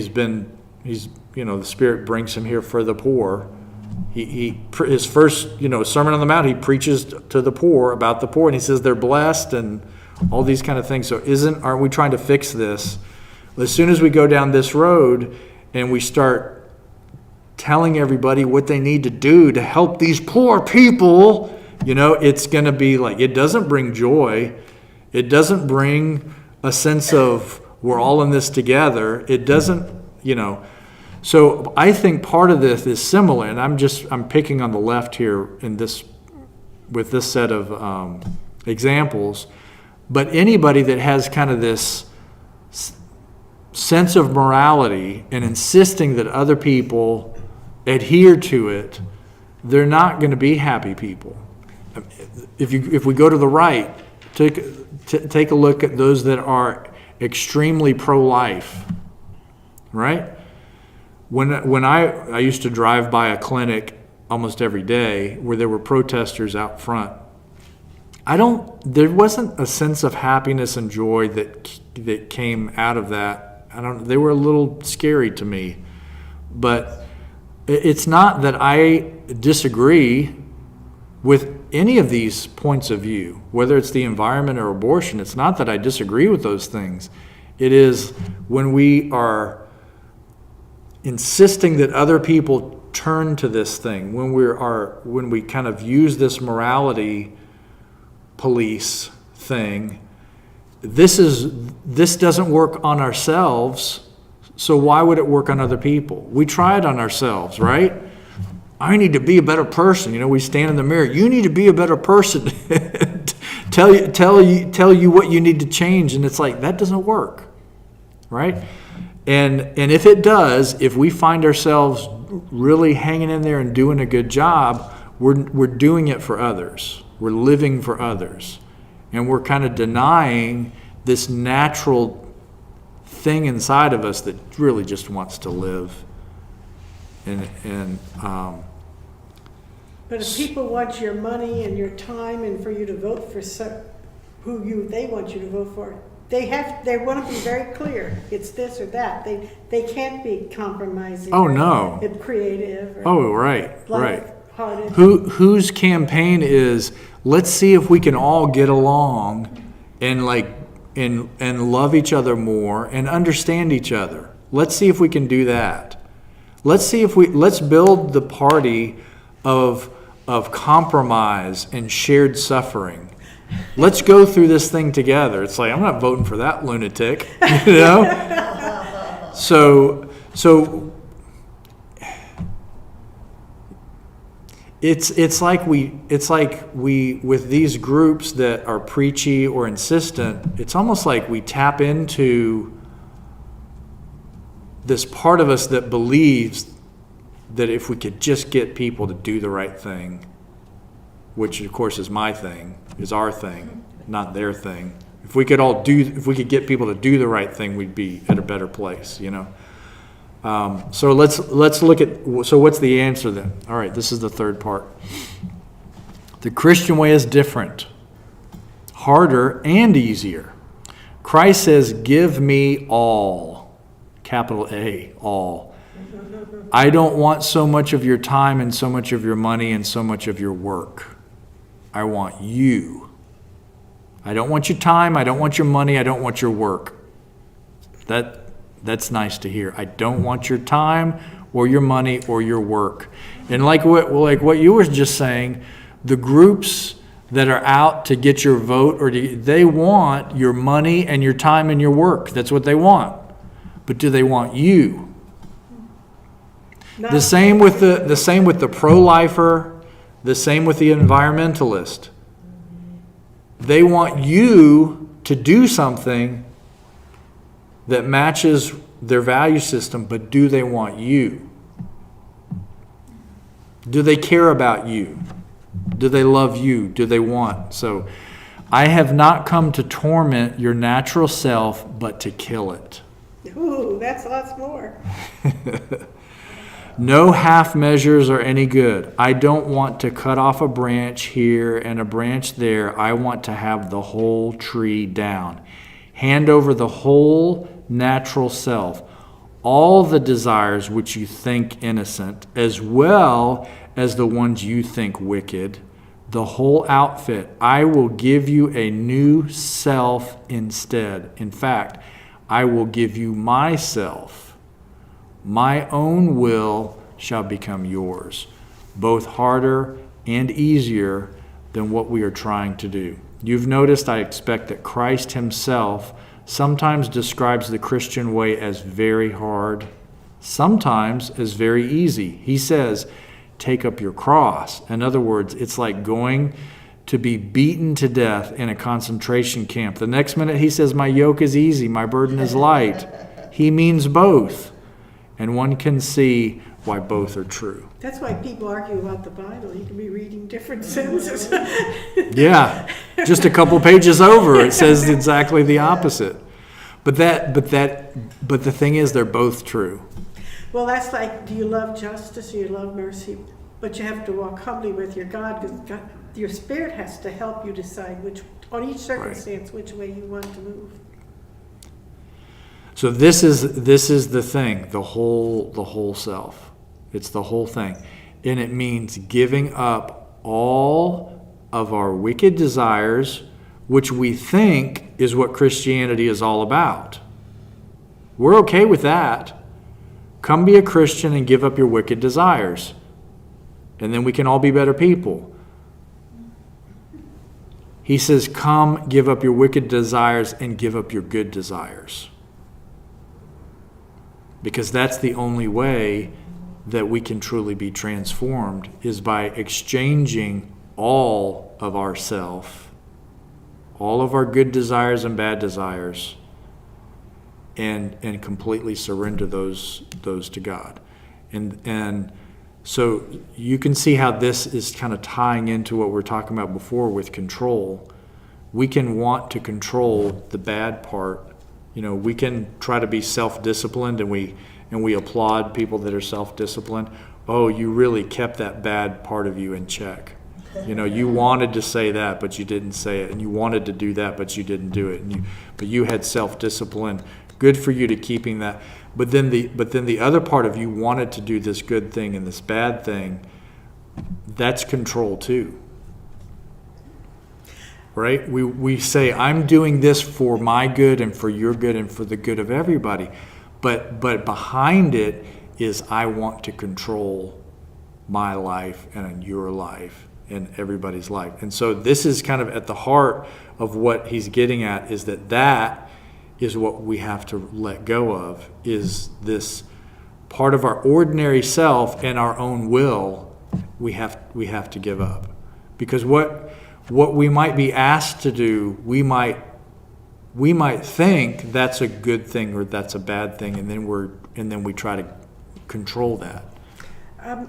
the Spirit brings him here for the poor. His first, Sermon on the Mount, he preaches to the poor, about the poor, and he says they're blessed and all these kind of things. So aren't we trying to fix this? As soon as we go down this road and we start telling everybody what they need to do to help these poor people, it's going to be like, it doesn't bring joy. It doesn't bring a sense of we're all in this together. It doesn't, So I think part of this is similar, and I'm picking on the left here with this set of examples, but anybody that has kind of this sense of morality and insisting that other people adhere to it, they're not going to be happy people. If we go to the right, take a look at those that are extremely pro-life, right? When I used to drive by a clinic almost every day where there were protesters out front, there wasn't a sense of happiness and joy that came out of that. They were a little scary to me. But it's not that I disagree with any of these points of view, whether it's the environment or abortion. It's not that I disagree with those things. It is when we are insisting that other people turn to this thing, when we kind of use this morality police thing. This doesn't work on ourselves, so why would it work on other people? We try it on ourselves, right? I need to be a better person. We stand in the mirror. You need to be a better person. tell you what you need to change, and it's like that doesn't work, right? And if it does, if we find ourselves really hanging in there and doing a good job, we're doing it for others. We're living for others, and we're kind of denying this natural thing inside of us that really just wants to live. But if people want your money and your time and for you to vote for they want you to vote for, they want to be very clear. It's this or that. They can't be compromising. Oh, no. Or creative. Or Oh, right. light-hearted. Whose campaign is, let's see if we can all get along and love each other more and understand each other. Let's see if we can do that. Let's build the party of compromise and shared suffering. Let's go through this thing together. It's like, I'm not voting for that lunatic, So it's like we with these groups that are preachy or insistent, it's almost like we tap into this part of us that believes that if we could just get people to do the right thing, which of course is my thing, is our thing, not their thing. If we could get people to do the right thing, we'd be at a better place, So let's look at, so what's the answer then? All right, this is the third part. The Christian way is different, harder and easier. Christ says, give me all, capital A, all. I don't want so much of your time and so much of your money and so much of your work. I want you. I don't want your time, I don't want your money, I don't want your work. That's nice to hear. I don't want your time or your money or your work. And like what you were just saying, the groups that are out to get your vote, they want your money and your time and your work. That's what they want. But do they want you? The same with the pro-lifer, the same with the environmentalist. They want you to do something that matches their value system, but do they want you? Do they care about you? Do they love you? Do they want? So, I have not come to torment your natural self, but to kill it. Ooh, that's lots more. No half measures are any good. I don't want to cut off a branch here and a branch there. I want to have the whole tree down. Hand over the whole natural self, all the desires which you think innocent, as well as the ones you think wicked, the whole outfit. I will give you a new self instead. In fact, I will give you myself. My own will shall become yours, both harder and easier than what we are trying to do. You've noticed, I expect, that Christ himself sometimes describes the Christian way as very hard, sometimes as very easy. He says, take up your cross. In other words, it's like going to be beaten to death in a concentration camp. The next minute he says, my yoke is easy, my burden is light. He means both. And one can see why both are true. That's why people argue about the Bible. You can be reading different sentences. Yeah, just a couple pages over, it says exactly the opposite. But the thing is, they're both true. Well, that's like, do you love justice or you love mercy? But you have to walk humbly with your God, because your spirit has to help you decide on each circumstance, which way you want to move. So this is the thing, the whole self. It's the whole thing. And it means giving up all of our wicked desires, which we think is what Christianity is all about. We're okay with that. Come be a Christian and give up your wicked desires. And then we can all be better people. He says, come give up your wicked desires and give up your good desires. Because that's the only way that we can truly be transformed, is by exchanging all of ourself, all of our good desires and bad desires, and completely surrender those to God. And so you can see how this is kind of tying into what we were talking about before with control. We can want to control the bad part. You know, we can try to be self-disciplined, and we applaud people that are self-disciplined. Oh, you really kept that bad part of you in check. You know, you wanted to say that, but you didn't say it, and you wanted to do that, but you didn't do it. But you had self-discipline. Good for you to keeping that. But then the other part of you wanted to do this good thing and this bad thing. That's control too. Right? We say, I'm doing this for my good and for your good and for the good of everybody. But behind it is, I want to control my life and your life and everybody's life. And so this is kind of at the heart of what he's getting at, is that is what we have to let go of, is this part of our ordinary self and our own will we have to give up. Because what we might be asked to do, we might think that's a good thing or that's a bad thing, and then we try to control that.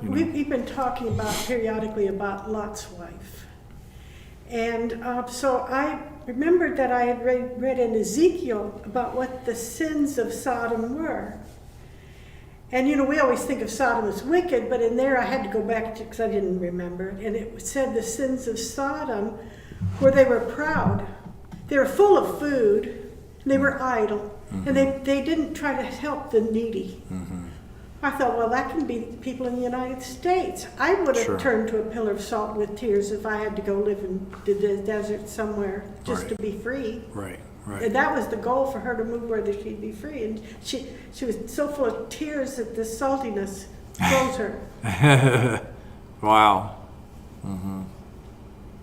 We've been talking periodically about Lot's wife. And so I remembered that I had read in Ezekiel about what the sins of Sodom were. And, you know, we always think of Sodom as wicked, but in there I had to go back to, because I didn't remember it. And it said the sins of Sodom were they were proud. They were full of food. And they were idle. Mm-hmm. And they didn't try to help the needy. Mm-hmm. I thought, well, that can be people in the United States. I would have turned to a pillar of salt with tears if I had to go live in the desert somewhere just to be free. Right. And that was the goal for her, to move where she'd be free. And she was so full of tears that the saltiness froze her. Wow. Mm-hmm.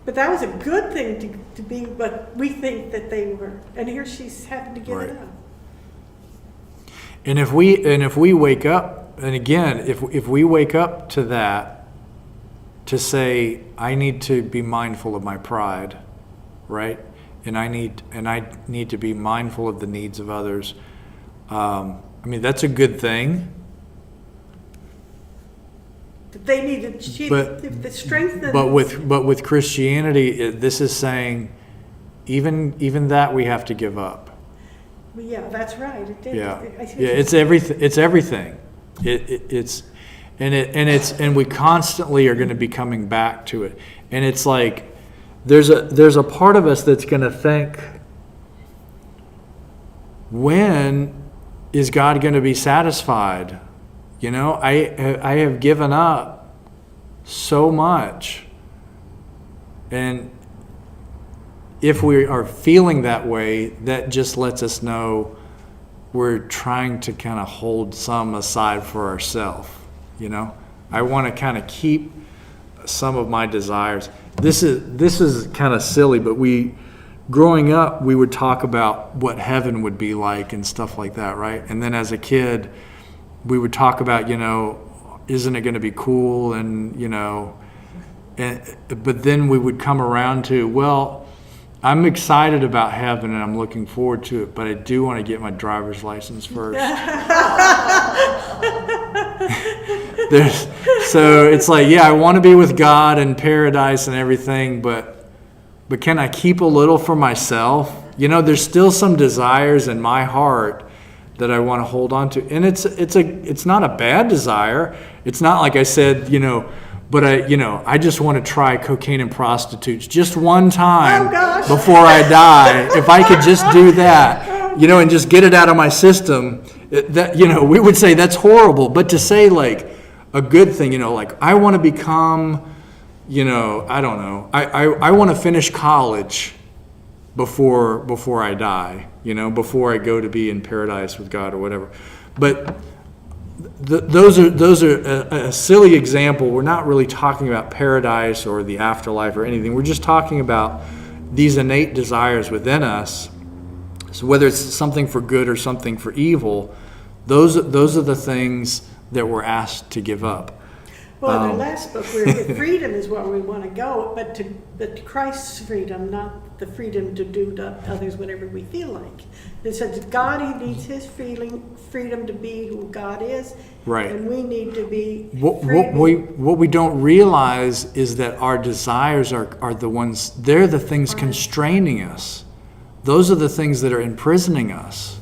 But that was a good thing to be, but we think that they were. And here she's having to give it up. And if we wake up, and again, if we wake up to that, to say, I need to be mindful of my pride, right? And I need to be mindful of the needs of others. I mean, that's a good thing. They needed the strength. But with Christianity, this is saying, even that we have to give up. Well, yeah, that's right. It did. Yeah, it's everything. It's everything. And we constantly are going to be coming back to it. And it's like, there's a part of us that's going to think, when is God going to be satisfied? You know, I have given up so much. And if we are feeling that way, that just lets us know we're trying to kind of hold some aside for ourselves. You know, I want to kind of keep some of my desires. This is kind of silly, but growing up, we would talk about what heaven would be like and stuff like that, right? And then as a kid, we would talk about, you know, isn't it going to be cool? And, you know, but then we would come around to, well, I'm excited about heaven and I'm looking forward to it, but I do want to get my driver's license first. So it's like, yeah, I want to be with God and paradise and everything, but can I keep a little for myself? You know, there's still some desires in my heart that I want to hold on to. And it's not a bad desire. It's not like I said, you know, but I just want to try cocaine and prostitutes just one time before I die. If I could just do that, you know, and just get it out of my system, that, you know, we would say that's horrible. But to say like a good thing, you know, like I want to become, you know, I don't know, I want to finish college before I die, you know, before I go to be in paradise with God or whatever. But those are a silly example. We're not really talking about paradise or the afterlife or anything. We're just talking about these innate desires within us. So whether it's something for good or something for evil, those are the things that we're asked to give up. Well, in the last book, freedom is where we want to go, but to Christ's freedom, not the freedom to do to others whatever we feel like. It says God, he needs his freedom to be who God is, right? And we need to be what we don't realize is that our desires are the ones, they're the things constraining us. Those are the things that are imprisoning us.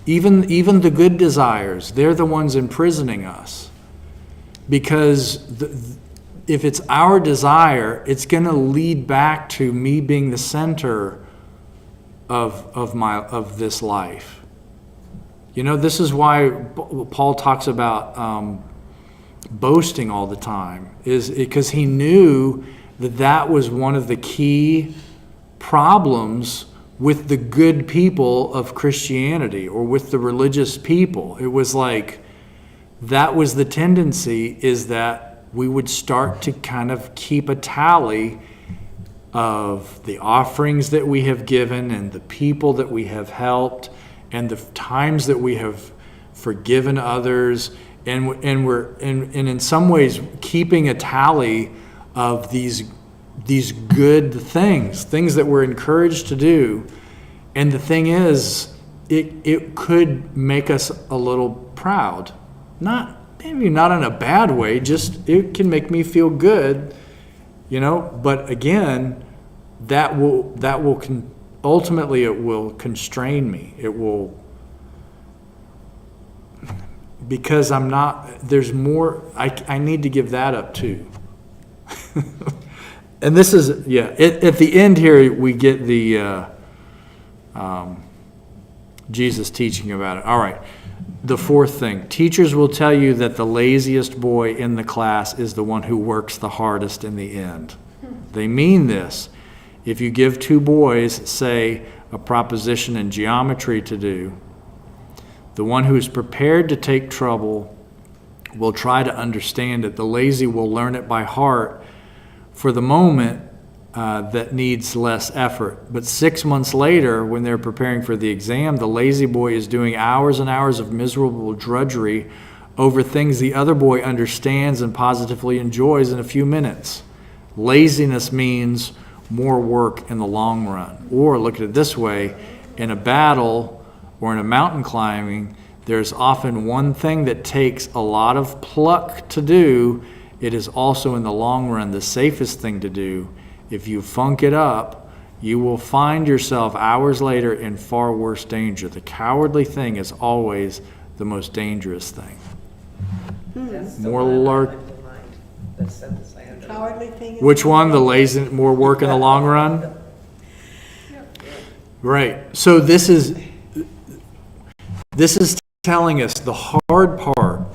Even the good desires, they're the ones imprisoning us. Because if it's our desire, it's going to lead back to me being the center of this life. You know, this is why Paul talks about boasting all the time, is because he knew that was one of the key problems with the good people of Christianity or with the religious people. It was like, that was the tendency, is that we would start to kind of keep a tally of the offerings that we have given and the people that we have helped and the times that we have forgiven others, and we're in some ways keeping a tally of these good things that we're encouraged to do. And the thing is, it could make us a little proud. Maybe not in a bad way, just it can make me feel good, you know. But again, that will ultimately it will constrain me. It will, because there's more. I need to give that up too. And this is at the end here we get the Jesus teaching about it. All right. The fourth thing, teachers will tell you that the laziest boy in the class is the one who works the hardest in the end. They mean this. If you give two boys, say, a proposition in geometry to do, the one who is prepared to take trouble will try to understand it. The lazy will learn it by heart for the moment that needs less effort. But 6 months later, when they're preparing for the exam, the lazy boy is doing hours and hours of miserable drudgery over things the other boy understands and positively enjoys in a few minutes. Laziness means more work in the long run. Or look at it this way, in a battle or in a mountain climbing, there's often one thing that takes a lot of pluck to do. It is also in the long run the safest thing to do. If you funk it up, you will find yourself hours later in far worse danger. The cowardly thing is always the most dangerous thing. That's the More one I lark. had in mind, that sentence I underlined. cowardly thing. Which one? The lazy, more work in the long run? Right. So this is telling us the hard part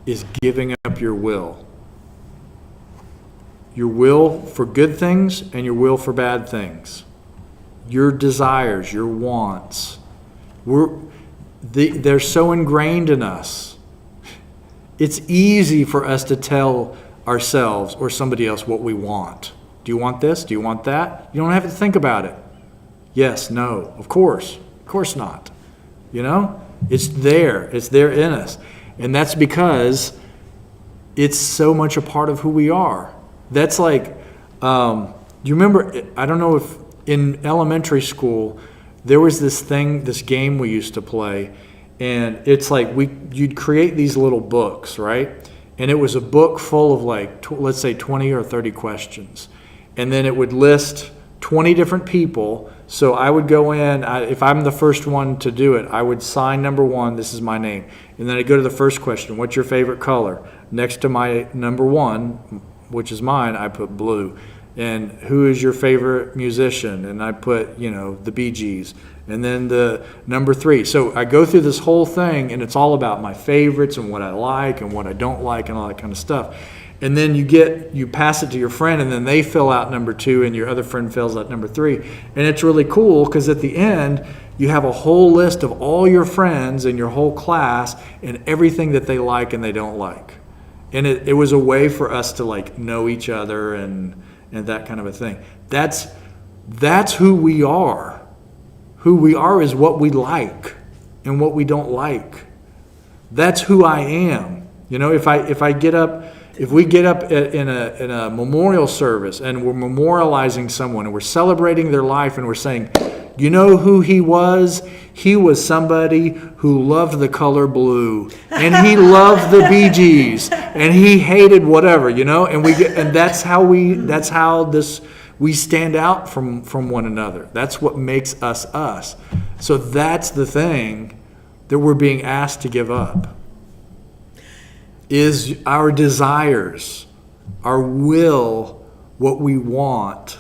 is giving up your will. Your will for good things and your will for bad things. Your desires, your wants. They're so ingrained in us. It's easy for us to tell ourselves or somebody else what we want. Do you want this? Do you want that? You don't have to think about it. Yes, no, of course not. You know, it's there in us. And that's because it's so much a part of who we are. That's like, you remember, I don't know if in elementary school, there was this game we used to play, And it's like you'd create these little books, right? And it was a book full of like, let's say 20 or 30 questions. And then it would list 20 different people. So I would go in, if I'm the first one to do it, I would sign number 1, this is my name. And then I'd go to the first question, what's your favorite color? Next to my number 1, which is mine, I put blue. And who is your favorite musician? And I put, the Bee Gees. And then the number 3. So I go through this whole thing, and it's all about my favorites and what I like and what I don't like and all that kind of stuff. And then you pass it to your friend, and then they fill out number 2, and your other friend fills out number 3. And it's really cool because at the end, you have a whole list of all your friends and your whole class and everything that they like and they don't like. And it was a way for us to like know each other and that kind of a thing. That's who we are. Who we are is what we like and what we don't like. That's who I am. If we get up in a memorial service and we're memorializing someone and we're celebrating their life and we're saying, you know who he was? He was somebody who loved the color blue, and he loved the Bee Gees, and he hated whatever, and that's how we stand out from one another. That's what makes us us. So that's the thing that we're being asked to give up, is our desires, our will, what we want.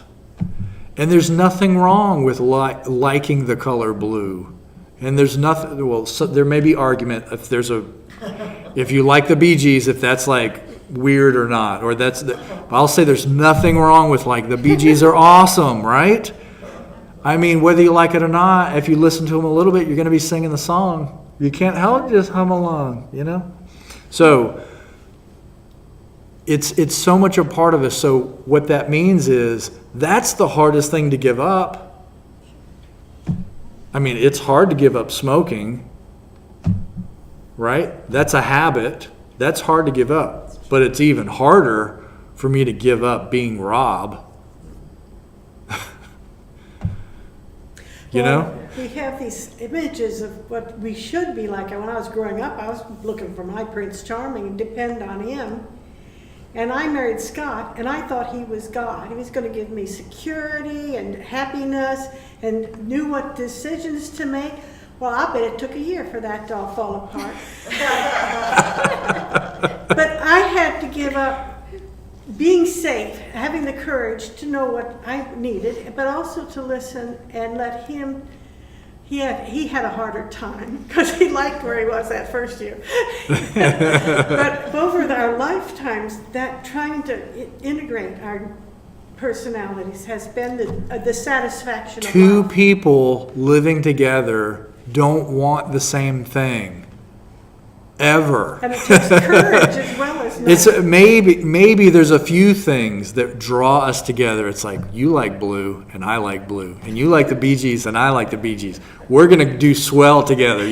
And there's nothing wrong with liking the color blue. And there's nothing, there may be argument if you like the Bee Gees, if that's like weird or not, or I'll say there's nothing wrong with the Bee Gees are awesome, right? I mean, whether you like it or not, if you listen to them a little bit, you're going to be singing the song. You can't help just hum along, So it's so much a part of us. So what that means is that's the hardest thing to give up. I mean, it's hard to give up smoking, right? That's a habit. That's hard to give up. But it's even harder for me to give up being Rob. We have these images of what we should be like. And when I was growing up, I was looking for my Prince Charming and depend on him. And I married Scott, and I thought he was God. He was going to give me security and happiness and knew what decisions to make. Well, I bet it took a year for that to all fall apart. But I had to give up being safe, having the courage to know what I needed, but also to listen and let him. He had a harder time because he liked where he was that first year. But over our lifetimes, that trying to integrate our personalities has been the satisfaction of Two life. people living together don't want the same thing. Ever. And it takes courage as well as knowledge. It's maybe there's a few things that draw us together. It's like you like blue and I like blue, and you like the Bee Gees and I like the Bee Gees. We're gonna do swell together,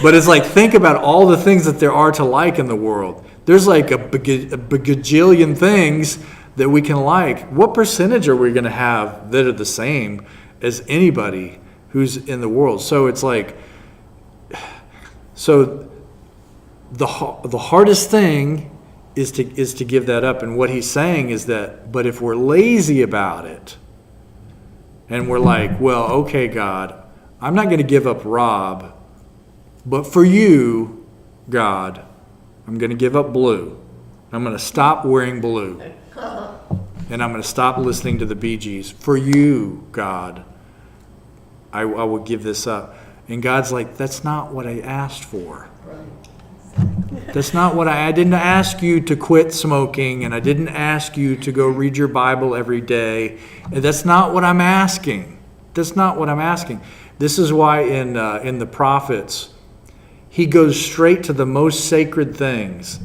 But it's like, think about all the things that there are to like in the world. There's like a bajillion things that we can like. What percentage are we gonna have that are the same as anybody who's in the world? So it's like, the hardest thing is to give that up. And what he's saying is that, but if we're lazy about it, and we're like, well, okay, God, I'm not going to give up Rob, but for you, God, I'm going to give up blue. I'm going to stop wearing blue. And I'm going to stop listening to the Bee Gees. For you, God, I will give this up. And God's like, that's not what I asked for. That's not what I didn't ask you to quit smoking, and I didn't ask you to go read your Bible every day. And that's not what I'm asking. That's not what I'm asking. This is why in the prophets, he goes straight to the most sacred things,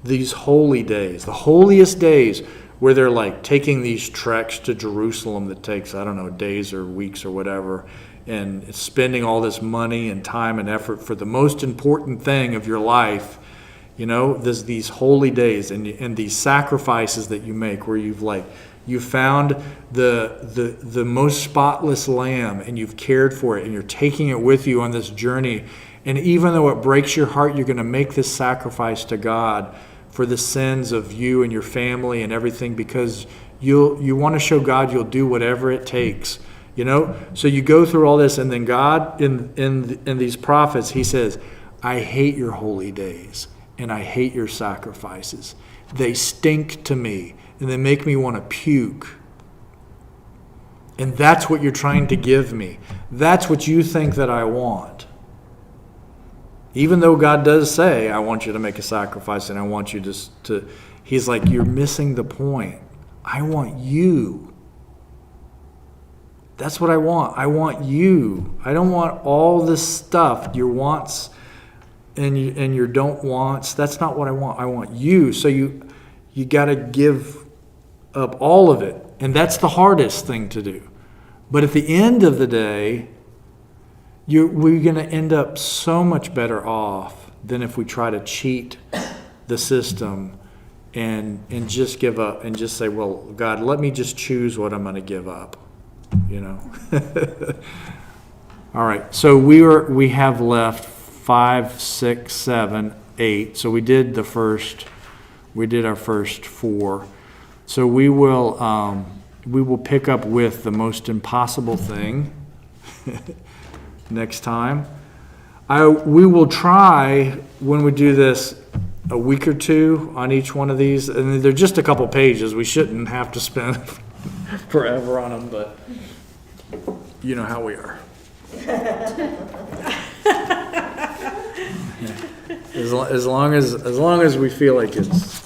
these holy days, the holiest days, where they're like taking these treks to Jerusalem that takes, days or weeks or whatever, and spending all this money and time and effort for the most important thing of your life. There's these holy days and these sacrifices that you make where you found the most spotless lamb and you've cared for it and you're taking it with you on this journey, And even though it breaks your heart, you're going to make this sacrifice to God for the sins of you and your family and everything, because you want to show God you'll do whatever it takes. So you go through all this, and then God in these prophets, he says, I hate your holy days and I hate your sacrifices. They stink to me and they make me want to puke. And that's what you're trying to give me. That's what you think that I want. Even though God does say, I want you to make a sacrifice and I want you to he's like, you're missing the point. I want you. That's what I want. I want you. I don't want all this stuff, your wants and your don't wants. That's not what I want. I want you. So you got to give up all of it. And that's the hardest thing to do. But at the end of the day, we're going to end up so much better off than if we try to cheat the system and just give up and just say, well, God, let me just choose what I'm going to give up. All right. So we have left 5, 6, 7, 8. So we did our first 4. So we will pick up with the most impossible thing next time. We will try, when we do this, a week or 2 on each one of these, and they're just a couple pages. We shouldn't have to spend forever on them, but you know how we are. As long as we feel like it's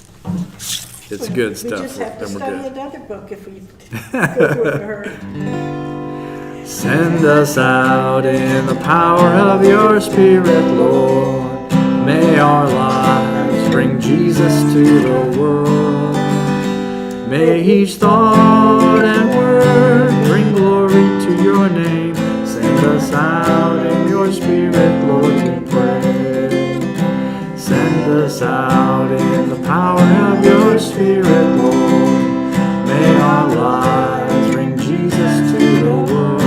good stuff, We just have to then we're study good. another book if we go through it in a hurry. Send us out in the power of your Spirit, Lord. May our lives bring Jesus to the world. May each thought and word bring glory to your name. Send us out in your Spirit, Lord, we pray. Send us out in the power of your Spirit, Lord. May our lives bring Jesus to the world.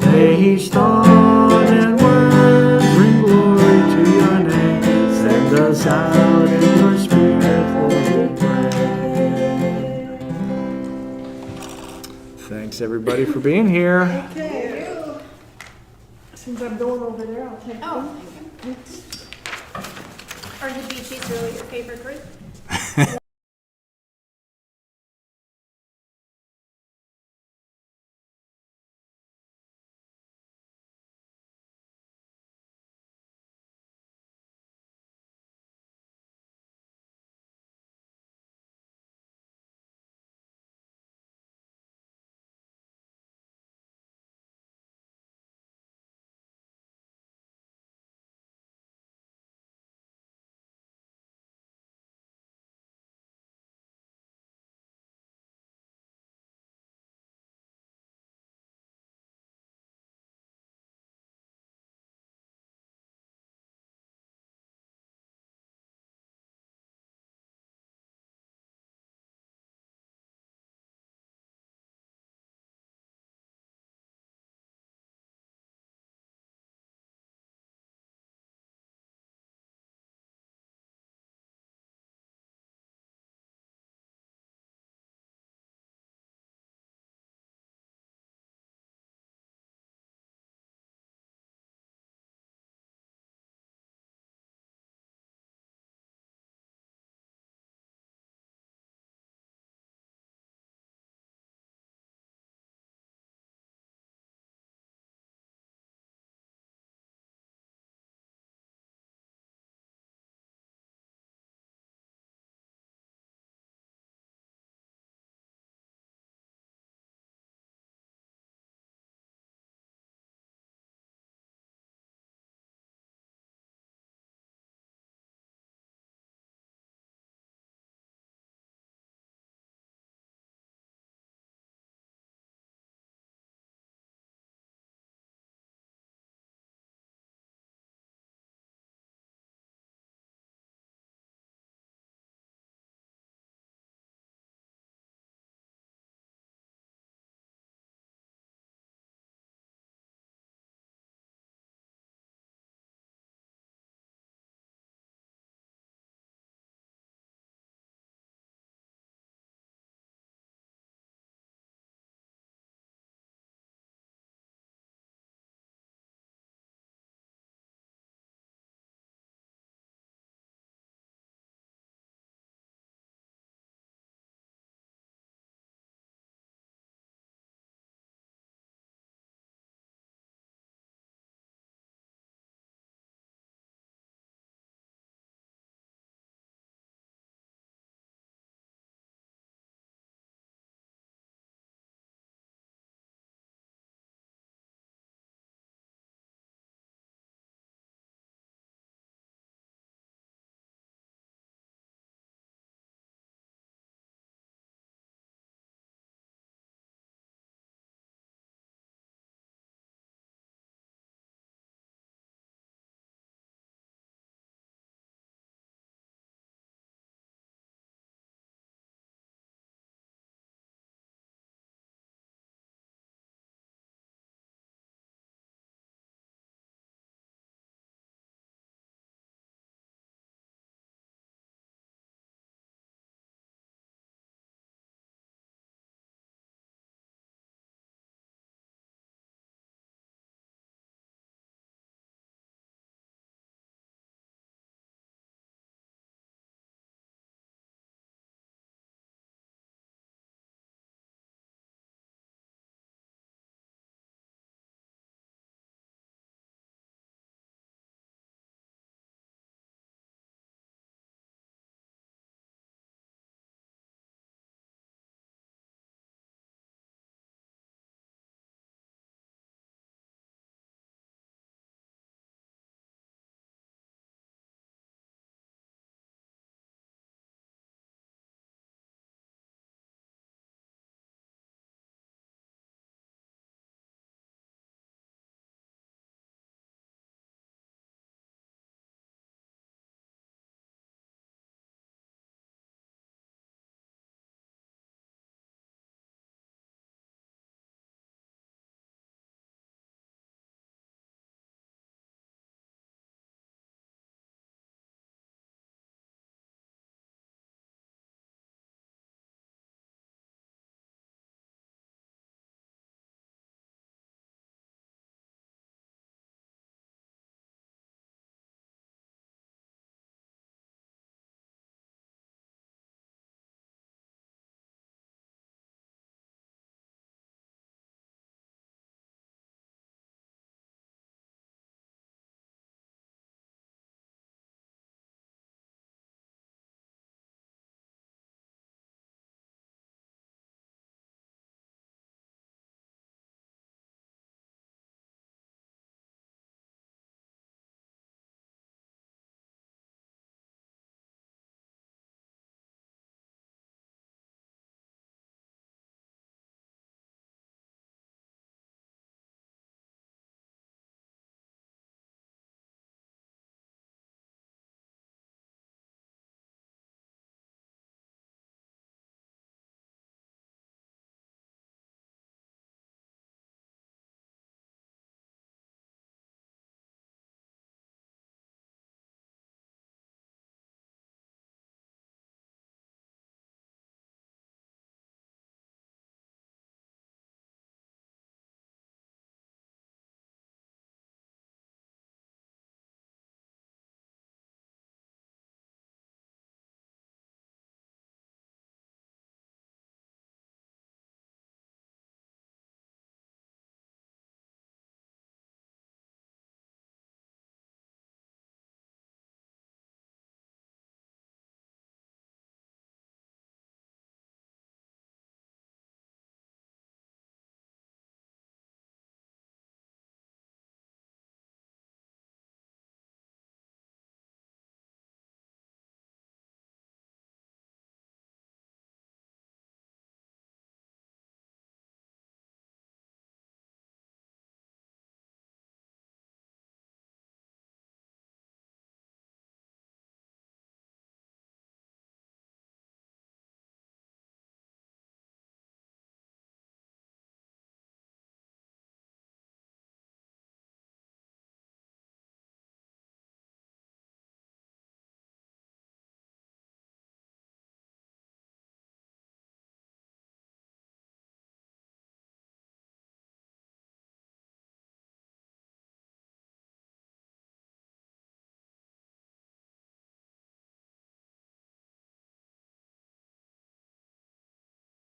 May each thought and word bring glory to your name. Send us out in your Spirit, Lord, we pray. Thanks everybody for being here. Okay. Since I'm going over there, I'll take Oh, them. Are the BGs really your favorite group?